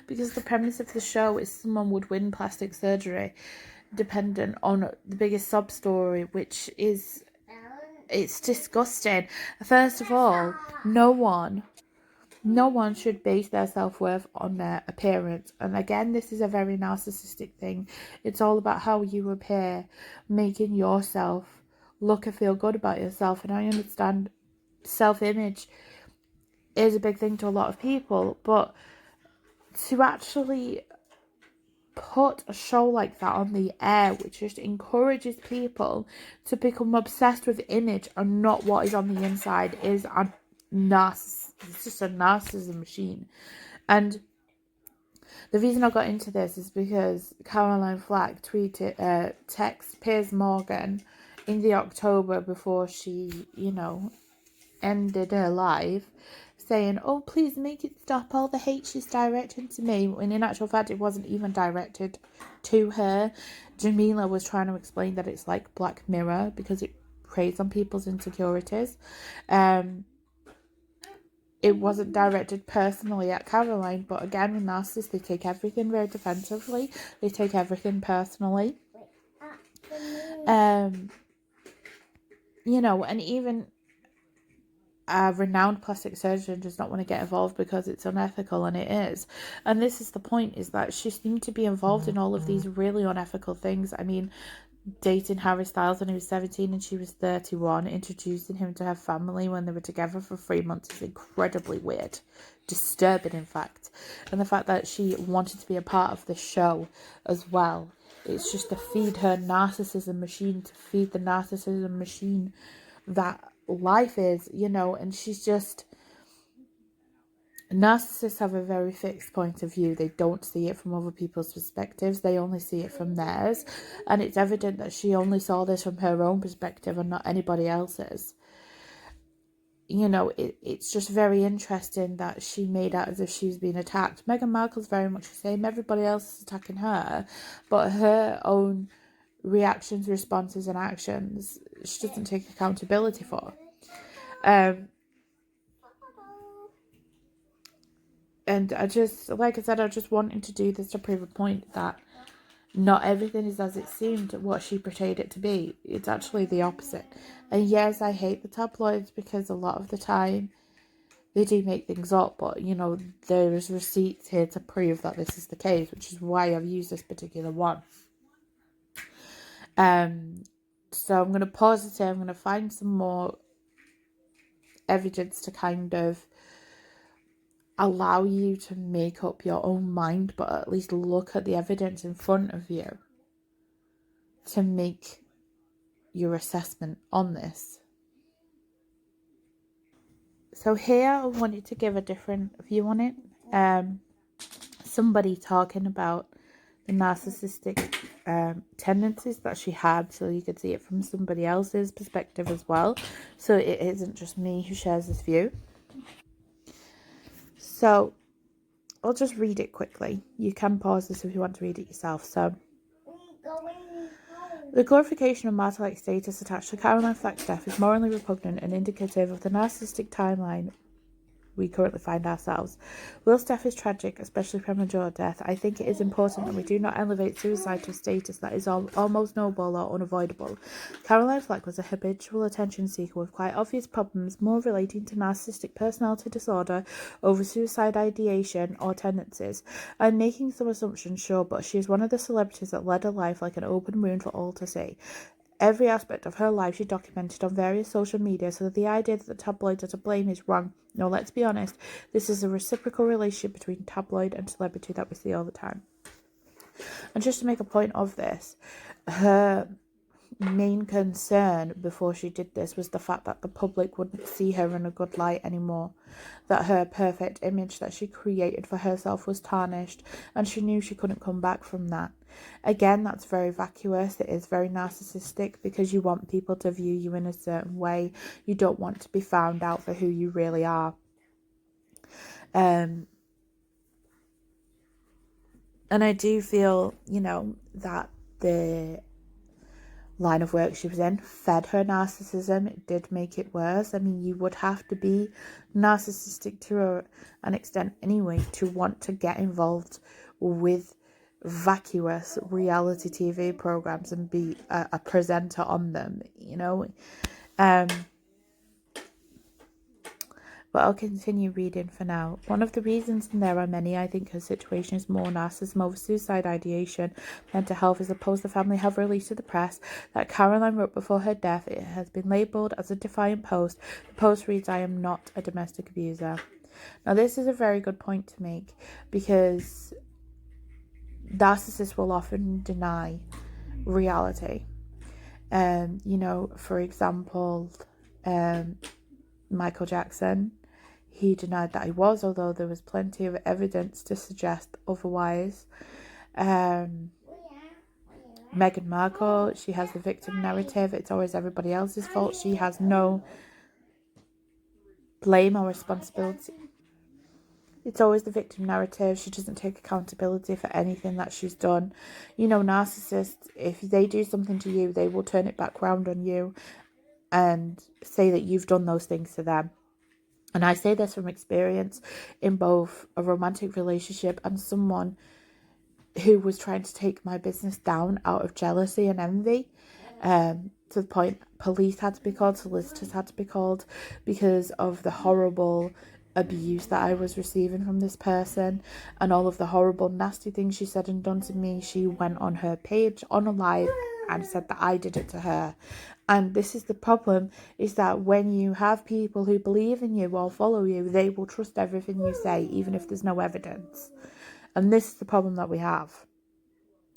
Because the premise of the show is someone would win plastic surgery dependent on the biggest sob story, which is... It's disgusting. First of all, no one should base their self-worth on their appearance. And again, this is a very narcissistic thing. It's all about how you appear, making yourself look and feel good about yourself. And I understand self-image is a big thing to a lot of people, but to actually put a show like that on the air, which just encourages people to become obsessed with image and not what is on the inside, is a it's just a narcissism machine. And the reason I got into this is because Caroline Flack text Piers Morgan in the October before she, ended her life, saying, oh, please make it stop all the hate she's directing to me, when in actual fact it wasn't even directed to her. Jamila was trying to explain that it's like Black Mirror because it preys on people's insecurities. It wasn't directed personally at Caroline, but again, with narcissists, they take everything very defensively. They take everything personally. And even a renowned plastic surgeon does not want to get involved because it's unethical, and it is. And this is the point, is that she seemed to be involved in all of these really unethical things. I mean, dating Harry Styles when he was 17 and she was 31, introducing him to her family when they were together for 3 months is incredibly weird, disturbing in fact. And the fact that she wanted to be a part of the show as well, it's just to feed her narcissism machine, to feed the narcissism machine that life is, and she's just... Narcissists have a very fixed point of view. They don't see it from other people's perspectives. They only see it from theirs. And it's evident that she only saw this from her own perspective and not anybody else's. It's just very interesting that she made out as if she was being attacked. Meghan Markle's very much the same. Everybody else is attacking her. But her own reactions, responses and actions, she doesn't take accountability for. And I just wanted to do this to prove a point that not everything is as it seemed, what she portrayed it to be. It's actually the opposite. And yes, I hate the tabloids because a lot of the time they do make things up, but there's receipts here to prove that this is the case, which is why I've used this particular one. So I'm going to pause it here. I'm going to find some more evidence to kind of allow you to make up your own mind, but at least look at the evidence in front of you to make your assessment on this. So here I wanted to give a different view on it. Somebody talking about the narcissistic tendencies that she had, so you could see it from somebody else's perspective as well. So it isn't just me who shares this view. So I'll just read it quickly. You can pause this if you want to read it yourself. So, the glorification of martyr-like status attached to Caroline Flack's death is morally repugnant and indicative of the narcissistic timeline we currently find ourselves. Whilst death is tragic, especially premature death, I think it is important that we do not elevate suicide to a status that is almost noble or unavoidable. Caroline Flack was a habitual attention seeker with quite obvious problems, more relating to narcissistic personality disorder over suicide ideation or tendencies. I'm making some assumptions, sure, but she is one of the celebrities that led a life like an open wound for all to see. Every aspect of her life she documented on various social media, so the idea that the tabloids are to blame is wrong. No, let's be honest, this is a reciprocal relationship between tabloid and celebrity that we see all the time. And just to make a point of this, her main concern before she did this was the fact that the public wouldn't see her in a good light anymore, that her perfect image that she created for herself was tarnished, and she knew she couldn't come back from that. Again, that's very vacuous. It is very narcissistic because you want people to view you in a certain way. You don't want to be found out for who you really are. And I do feel, that the line of work she was in fed her narcissism. It did make it worse. I mean, you would have to be narcissistic to an extent anyway to want to get involved with vacuous reality TV programs and be a presenter on them, But I'll continue reading for now. One of the reasons, and there are many, I think her situation is more narcissism over suicide ideation, mental health, is a post the family have released to the press that Caroline wrote before her death. It has been labelled as a defiant post. The post reads, "I am not a domestic abuser." Now this is a very good point to make, because narcissists will often deny reality. For example, Michael Jackson, he denied that he was, although there was plenty of evidence to suggest otherwise. Meghan Markle, she has the victim narrative. It's always everybody else's fault. She has no blame or responsibility. It's always the victim narrative. She doesn't take accountability for anything that she's done. Narcissists, if they do something to you, they will turn it back round on you and say that you've done those things to them. And I say this from experience in both a romantic relationship and someone who was trying to take my business down out of jealousy and envy. To the point police had to be called, solicitors had to be called, because of the horrible abuse that I was receiving from this person and all of the horrible nasty things she said and done to me. She went on her page on a live and said that I did it to her. And this is the problem, is that when you have people who believe in you or follow you, they will trust everything you say, even if there's no evidence. And this is the problem that we have,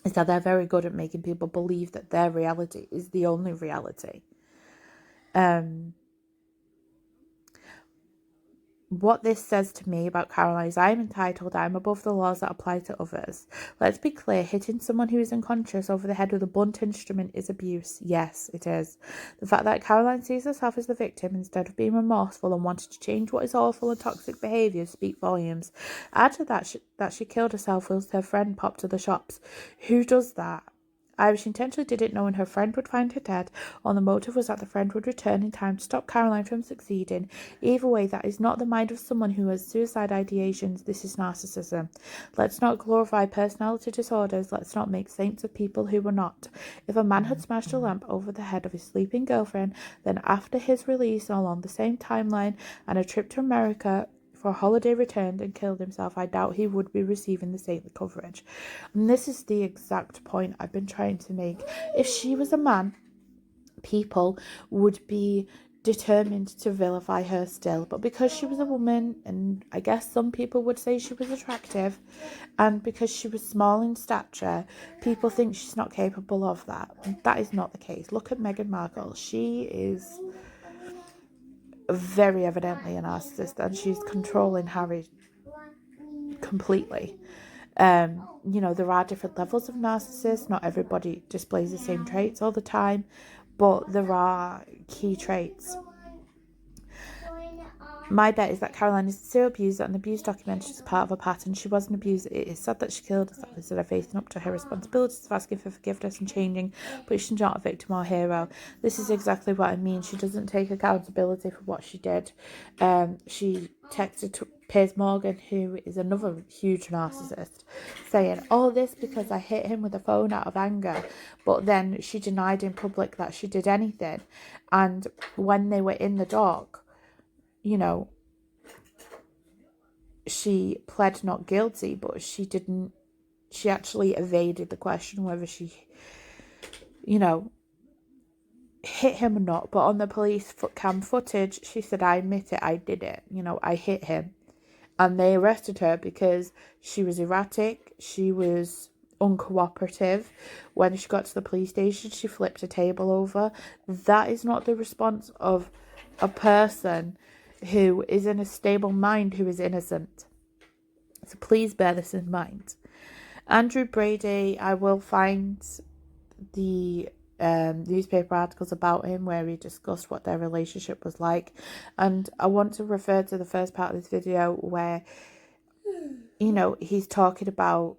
is that they're very good at making people believe that their reality is the only reality. What this says to me about Caroline is, I am entitled, I am above the laws that apply to others. Let's be clear, hitting someone who is unconscious over the head with a blunt instrument is abuse. Yes, it is. The fact that Caroline sees herself as the victim instead of being remorseful and wanted to change what is awful and toxic behaviour speak volumes. Add to that she killed herself whilst her friend popped to the shops. Who does that? Either she intentionally did it knowing her friend would find her dead, or the motive was that the friend would return in time to stop Caroline from succeeding. Either way, that is not the mind of someone who has suicide ideations. This is narcissism. Let's not glorify personality disorders. Let's not make saints of people who were not. If a man had smashed a lamp over the head of his sleeping girlfriend, then after his release along the same timeline and a trip to America for a holiday returned and killed himself, I doubt he would be receiving the saintly coverage. And this is the exact point I've been trying to make. If she was a man, people would be determined to vilify her still. But because she was a woman, and I guess some people would say she was attractive, and because she was small in stature, people think she's not capable of that. And that is not the case. Look at Meghan Markle. She is very evidently a narcissist, and she's controlling Harry completely. You know, there are different levels of narcissists. Not everybody displays the same traits all the time, but there are key traits. My bet is that Caroline is a serial abuser, and the abuse documented as part of a pattern. She was an abuser. It is sad that she killed herself instead of facing up to her responsibilities of asking for forgiveness and changing, but she's not a victim or hero. This is exactly what I mean. She doesn't take accountability for what she did. She texted to Piers Morgan, who is another huge narcissist, saying, "All this because I hit him with a phone out of anger." But then she denied in public that she did anything. And when they were in the dock, you know, she pled not guilty, but she actually evaded the question whether she, you know, hit him or not. But on the police cam footage, she said, "I admit it, I did it. You know, I hit him." And they arrested her because she was erratic, she was uncooperative. When she got to the police station, she flipped a table over. That is not the response of a person who is in a stable mind, who is innocent. So please bear this in mind. Andrew Brady, I will find the newspaper articles about him where he discussed what their relationship was like, and I want to refer to the first part of this video where, you know, he's talking about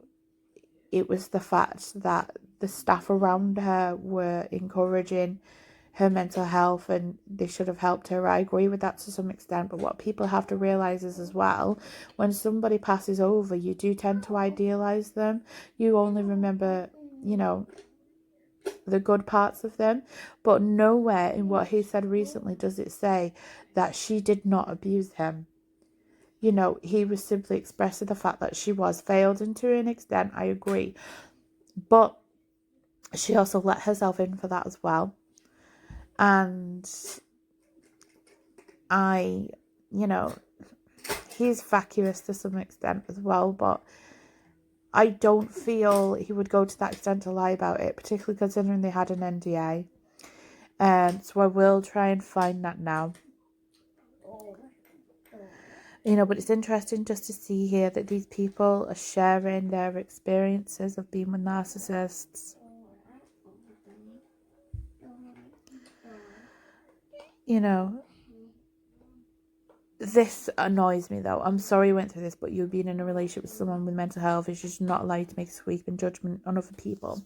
it was the fact that the staff around her were encouraging her mental health and they should have helped her. I agree with that to some extent, but what people have to realise is as well, when somebody passes over, you do tend to idealise them. You only remember, you know, the good parts of them, but nowhere in what he said recently does it say that she did not abuse him. You know, he was simply expressing the fact that she was failed, and to an extent I agree, but she also let herself in for that as well. And you know, he's vacuous to some extent as well, but I don't feel he would go to that extent to lie about it, particularly considering they had an NDA. So I will try and find that now. You know, but it's interesting just to see here that these people are sharing their experiences of being with narcissists. You know, this annoys me though. I'm sorry you went through this, but you've been in a relationship with someone with mental health is just not allowed to make a sweeping judgment on other people.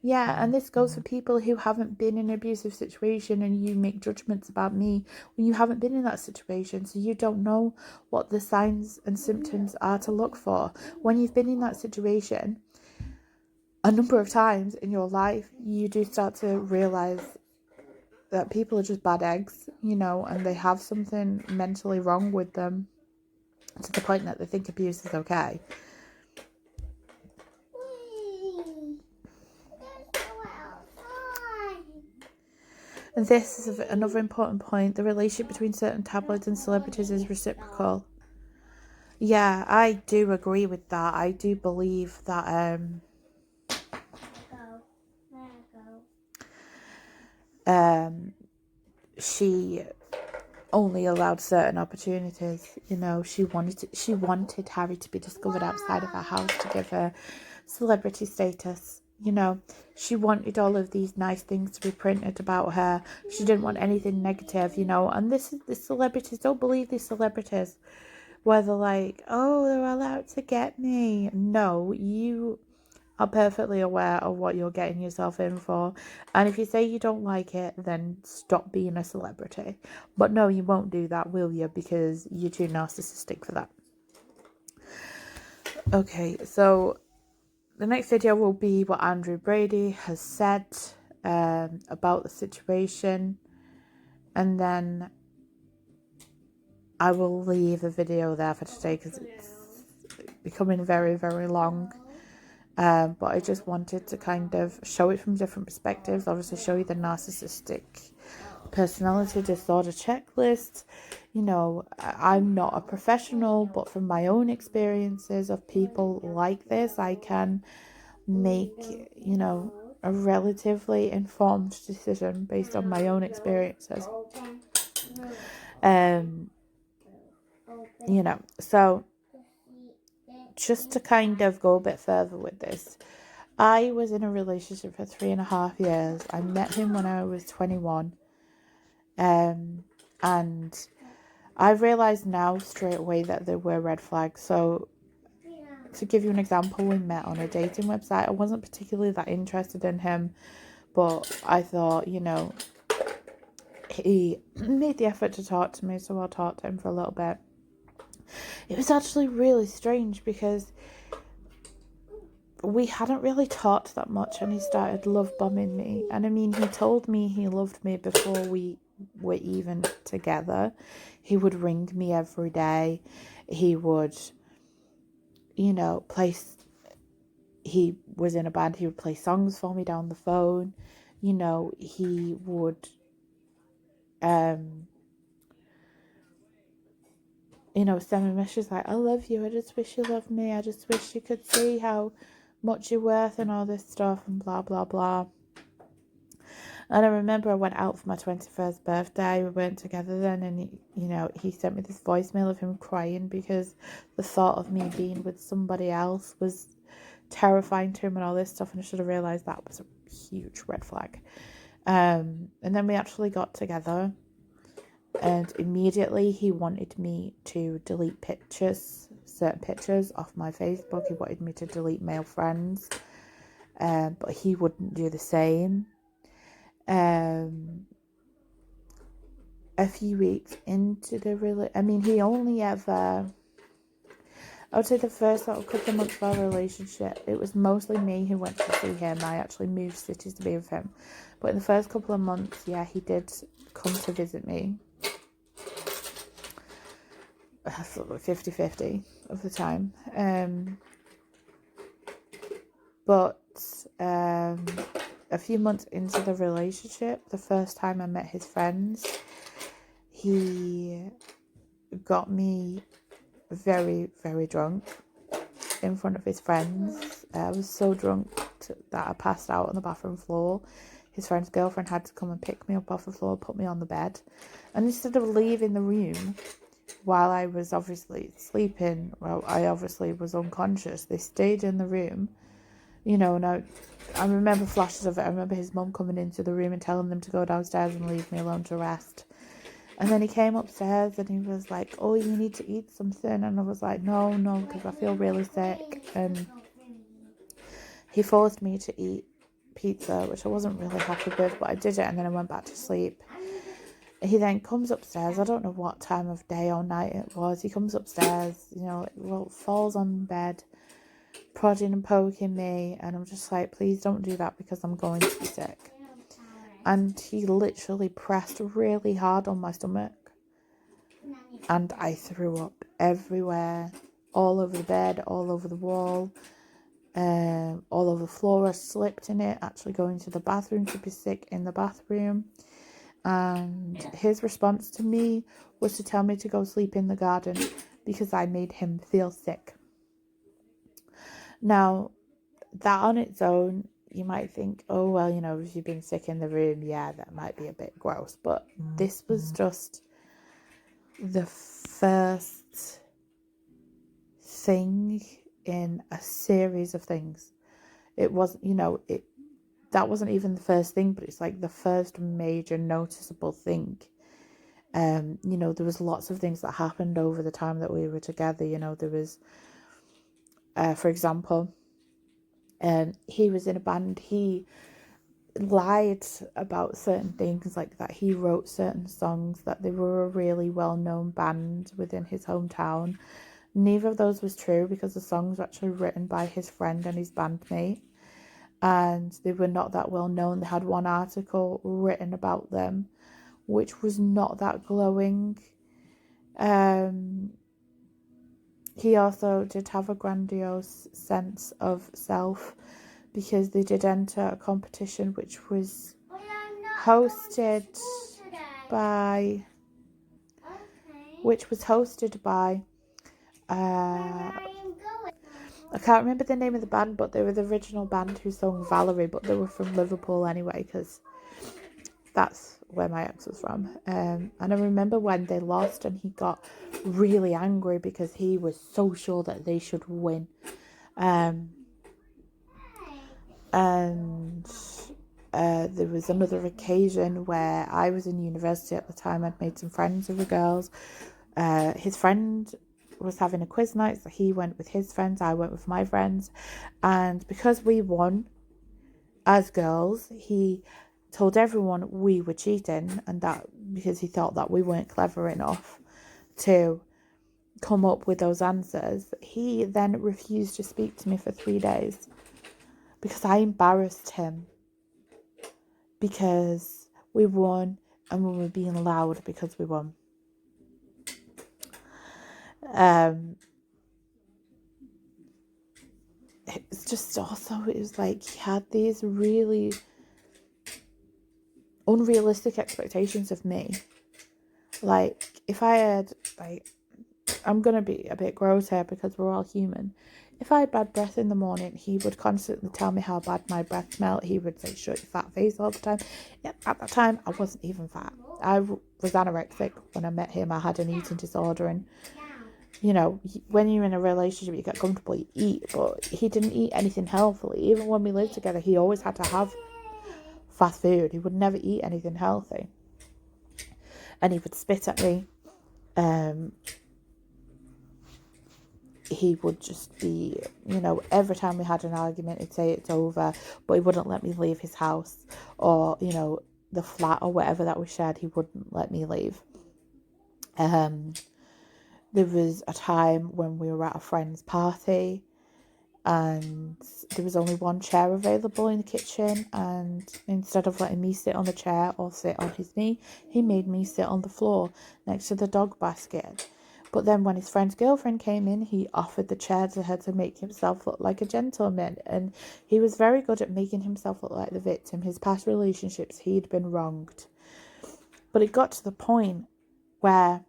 Yeah, and this goes for people who haven't been in an abusive situation, and you make judgments about me when you haven't been in that situation, so you don't know what the signs and symptoms are to look for. When you've been in that situation a number of times in your life, you do start to realise that people are just bad eggs, you know, and they have something mentally wrong with them to the point that they think abuse is okay. And this is another important point. The relationship between certain tabloids and celebrities is reciprocal. Yeah, I do agree with that. I do believe that she only allowed certain opportunities. You know, she wanted Harry to be discovered outside of her house to give her celebrity status. You know, she wanted all of these nice things to be printed about her. She didn't want anything negative, you know. And this is the celebrities. Don't believe these celebrities where they're like, "Oh, they're allowed to get me." No, you are perfectly aware of what you're getting yourself in for. And if you say you don't like it, then stop being a celebrity. But no, you won't do that, will you? Because you're too narcissistic for that. Okay, so the next video will be what Andrew Brady has said about the situation. And then I will leave the video there for today because it's becoming very, very long. But I just wanted to kind of show it from different perspectives. Obviously show you the narcissistic personality disorder checklists. You know, I'm not a professional, but from my own experiences of people like this, I can make, you know, a relatively informed decision based on my own experiences. You know, so just to kind of go a bit further with this, I was in a relationship for 3.5 years. I met him when I was 21. And I realised now straight away that there were red flags. So to give you an example, we met on a dating website. I wasn't particularly that interested in him, but I thought, you know, he made the effort to talk to me, so I'll talk to him for a little bit. It was actually really strange because we hadn't really talked that much, and he started love bombing me. And I mean, he told me he loved me before we were even together. He would ring me every day. He would, you know, he was in a band. He would play songs for me down the phone. You know, he would, you know, send me messages like, I love you, I just wish you loved me, I just wish you could see how much you're worth and all this stuff and blah, blah, blah. And I remember I went out for my 21st birthday. We weren't together then, and he sent me this voicemail of him crying because the thought of me being with somebody else was terrifying to him and all this stuff, and I should have realised that was a huge red flag. And then we actually got together, and immediately he wanted me to delete certain pictures off my Facebook. He wanted me to delete male friends, but he wouldn't do the same. A few weeks into the he only ever, I would say the first couple of months of our relationship, it was mostly me who went to see him. I actually moved cities to be with him. But in the first couple of months, yeah, he did come to visit me. 50-50 of the time. But a few months into the relationship, the first time I met his friends, he got me very, very drunk in front of his friends. I was so drunk that I passed out on the bathroom floor. His friend's girlfriend had to come and pick me up off the floor, put me on the bed. And instead of leaving the room while I was obviously sleeping, well, I obviously was unconscious, they stayed in the room. And I remember flashes of it. I remember his mum coming into the room and telling them to go downstairs and leave me alone to rest. And then he came upstairs and he was like, oh, you need to eat something. And I was like, no, because I feel really sick. And he forced me to eat pizza, which I wasn't really happy with, but I did it, and then I went back to sleep. He then comes upstairs. I don't know what time of day or night it was. He comes upstairs, falls on the bed, prodding and poking me, and I'm just like, please don't do that because I'm going to be sick. And he literally pressed really hard on my stomach, and I threw up everywhere, all over the bed, all over the wall, all over the floor. I slipped in it, actually going to the bathroom to be sick in the bathroom. And his response to me was to tell me to go sleep in the garden because I made him feel sick. Now, that on its own, you might think, oh, well, if you've been sick in the room, yeah, that might be a bit gross. But this was just the first thing in a series of things. It wasn't, that wasn't even the first thing, but it's like the first major noticeable thing. There was lots of things that happened over the time that we were together. There was, for example, he was in a band. He lied about certain things, like that he wrote certain songs, that they were a really well-known band within his hometown. Neither of those was true because the songs were actually written by his friend and his bandmate, and they were not that well known. They had one article written about them, which was not that glowing. He also did have a grandiose sense of self because they did enter a competition which was hosted by, which was hosted by, I can't remember the name of the band, but they were the original band who sung Valerie, but they were from Liverpool anyway, because that's where my ex was from. And I remember when they lost and he got really angry because he was so sure that they should win. And there was another occasion where I was in university at the time. I'd made some friends with the girls. His friend was having a quiz night, so he went with his friends, I went with my friends, and because we won as girls, he told everyone we were cheating, and that because he thought that we weren't clever enough to come up with those answers. He then refused to speak to me for 3 days because I embarrassed him because we won and we were being loud because we won. It's just also, it was like he had these really unrealistic expectations of me. Like, if I had, like, I'm going to be a bit gross here because we're all human. If I had bad breath in the morning, he would constantly tell me how bad my breath smelled. He would say, shut your fat face all the time. Yeah, at that time, I wasn't even fat. I was anorexic when I met him. I had an eating disorder, and you know, when you're in a relationship, you get comfortable, you eat, but he didn't eat anything healthily. Even when we lived together, he always had to have fast food. He would never eat anything healthy. And he would spit at me. He would just be, you know, every time we had an argument, he'd say it's over, but he wouldn't let me leave his house or, you know, the flat or whatever that we shared, he wouldn't let me leave. There was a time when we were at a friend's party and there was only one chair available in the kitchen, and instead of letting me sit on the chair or sit on his knee, he made me sit on the floor next to the dog basket. But then when his friend's girlfriend came in, he offered the chair to her to make himself look like a gentleman, and he was very good at making himself look like the victim. His past relationships, he'd been wronged. But it got to the point where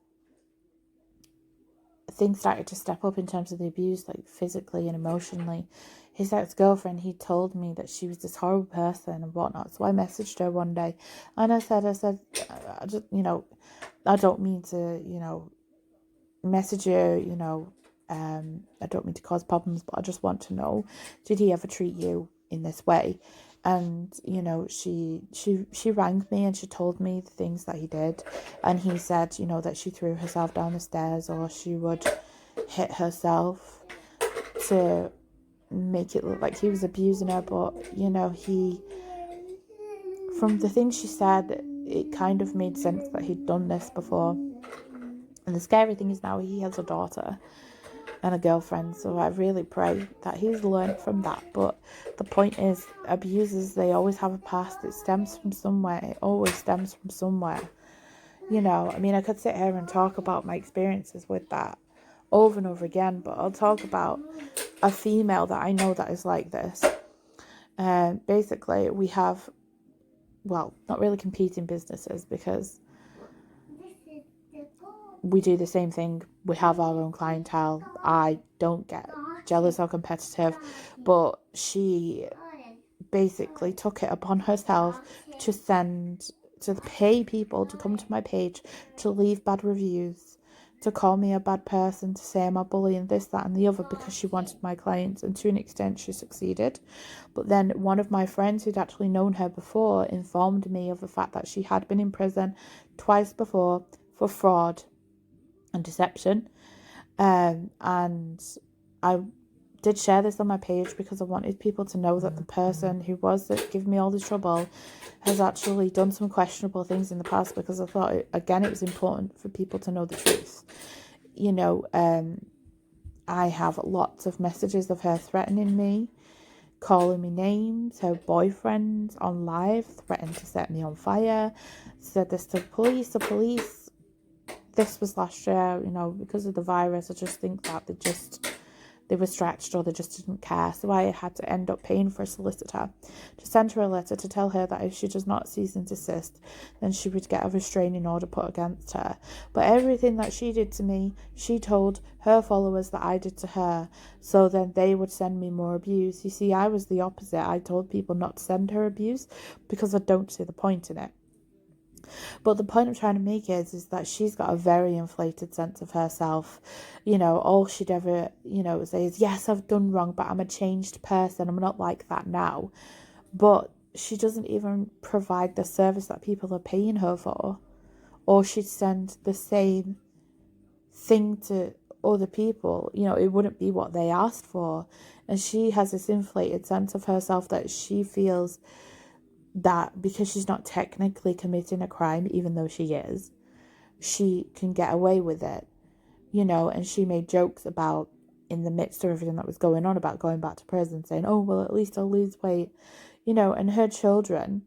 things started to step up in terms of the abuse, like physically and emotionally. His ex-girlfriend, he told me that she was this horrible person and whatnot. So I messaged her one day and I said, I just, you know, I don't mean to, you know, message you, you know, I don't mean to cause problems, but I just want to know, did he ever treat you in this way? And, you know, she rang me and she told me the things that he did. And he said, you know, that she threw herself down the stairs or she would hit herself to make it look like he was abusing her. But, you know, from the things she said, it kind of made sense that he'd done this before. And the scary thing is now he has a daughter and a girlfriend, so I really pray that he's learned from that. But the point is, abusers, they always have a past. It stems from somewhere. It always stems from somewhere. You know, I mean, I could sit here and talk about my experiences with that over and over again, but I'll talk about a female that I know that is like this. Basically, we have, well, not really competing businesses because we do the same thing. We have our own clientele. I don't get jealous or competitive, but she basically took it upon herself to pay people to come to my page, to leave bad reviews, to call me a bad person, to say I'm a bully and this, that and the other because she wanted my clients, and to an extent she succeeded. But then one of my friends who'd actually known her before informed me of the fact that she had been in prison twice before for fraud and deception, and I did share this on my page because I wanted people to know that the person who was giving me all this trouble has actually done some questionable things in the past, because I thought it was important for people to know the truth. You know, I have lots of messages of her threatening me, calling me names. Her boyfriend on live threatened to set me on fire, said this to the police. This was last year, you know, because of the virus. I just think that they were stretched or they just didn't care. So I had to end up paying for a solicitor to send her a letter to tell her that if she does not cease and desist, then she would get a restraining order put against her. But everything that she did to me, she told her followers that I did to her, so then they would send me more abuse. You see, I was the opposite. I told people not to send her abuse because I don't see the point in it. But the point I'm trying to make is that she's got a very inflated sense of herself. All she'd ever, say is, yes, I've done wrong, but I'm a changed person. I'm not like that now. But she doesn't even provide the service that people are paying her for. Or she'd send the same thing to other people. It wouldn't be what they asked for. And she has this inflated sense of herself that she feels that because she's not technically committing a crime, even though she is, she can get away with it, and she made jokes about, in the midst of everything that was going on, about going back to prison, saying, oh, well, at least I'll lose weight, and her children,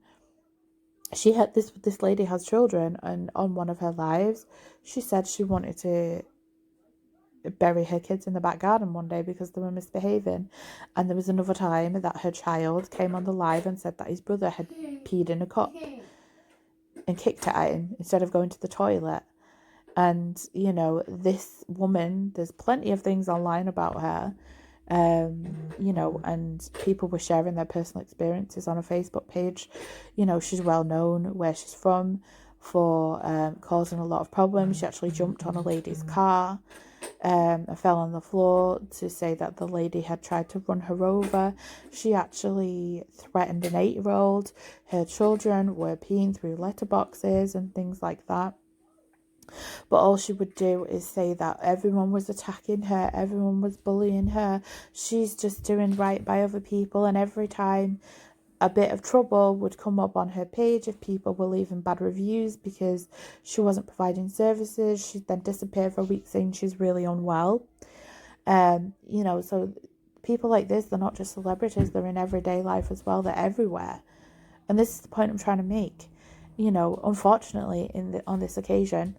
she had this lady has children, and on one of her lives, she said she wanted to bury her kids in the back garden one day because they were misbehaving. And there was another time that her child came on the live and said that his brother had peed in a cup and kicked it at him instead of going to the toilet. And this woman, there's plenty of things online about her, and people were sharing their personal experiences on a Facebook page. She's well known where she's from for causing a lot of problems. She actually jumped on a lady's car and fell on the floor to say that the lady had tried to run her over. She actually threatened an 8-year-old. Her children were peeing through letterboxes and things like that. But all she would do is say that everyone was attacking her, everyone was bullying her, she's just doing right by other people. And every time a bit of trouble would come up on her page, if people were leaving bad reviews because she wasn't providing services, she'd then disappear for a week saying she's really unwell. So people like this, they're not just celebrities, they're in everyday life as well, they're everywhere. And this is the point I'm trying to make. Unfortunately, on this occasion,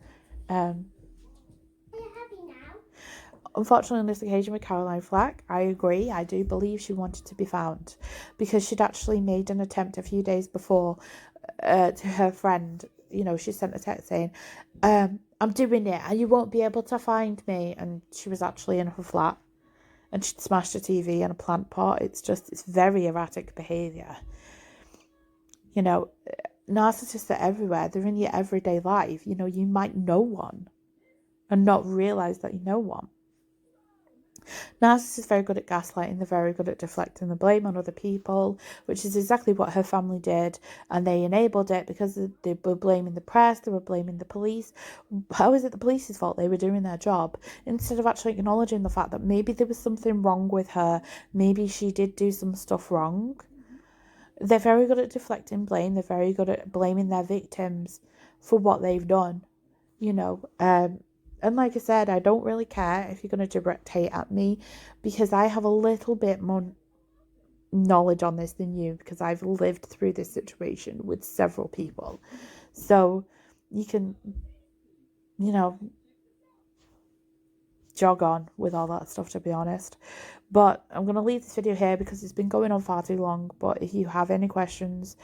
unfortunately, on this occasion with Caroline Flack, I agree. I do believe she wanted to be found because she'd actually made an attempt a few days before to her friend. She sent a text saying, I'm doing it and you won't be able to find me. And she was actually in her flat and she'd smashed a TV and a plant pot. It's very erratic behaviour. Narcissists are everywhere. They're in your everyday life. You might know one and not realise that you know one. Narcissists are very good at gaslighting. They're very good at deflecting the blame on other people, which is exactly what her family did, and they enabled it because they were blaming the press, they were blaming the police. How is it the police's fault? They were doing their job instead of actually acknowledging the fact that maybe there was something wrong with her, maybe she did do some stuff wrong. They're very good at deflecting blame. They're very good at blaming their victims for what they've done, and like I said, I don't really care if you're going to direct hate at me because I have a little bit more knowledge on this than you because I've lived through this situation with several people. So you can, jog on with all that stuff, to be honest. But I'm going to leave this video here because it's been going on far too long. But if you have any questions,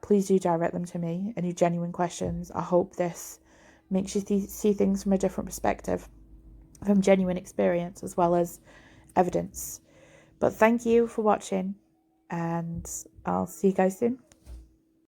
please do direct them to me. Any genuine questions. I hope this makes you see things from a different perspective, from genuine experience as well as evidence. But thank you for watching, and I'll see you guys soon.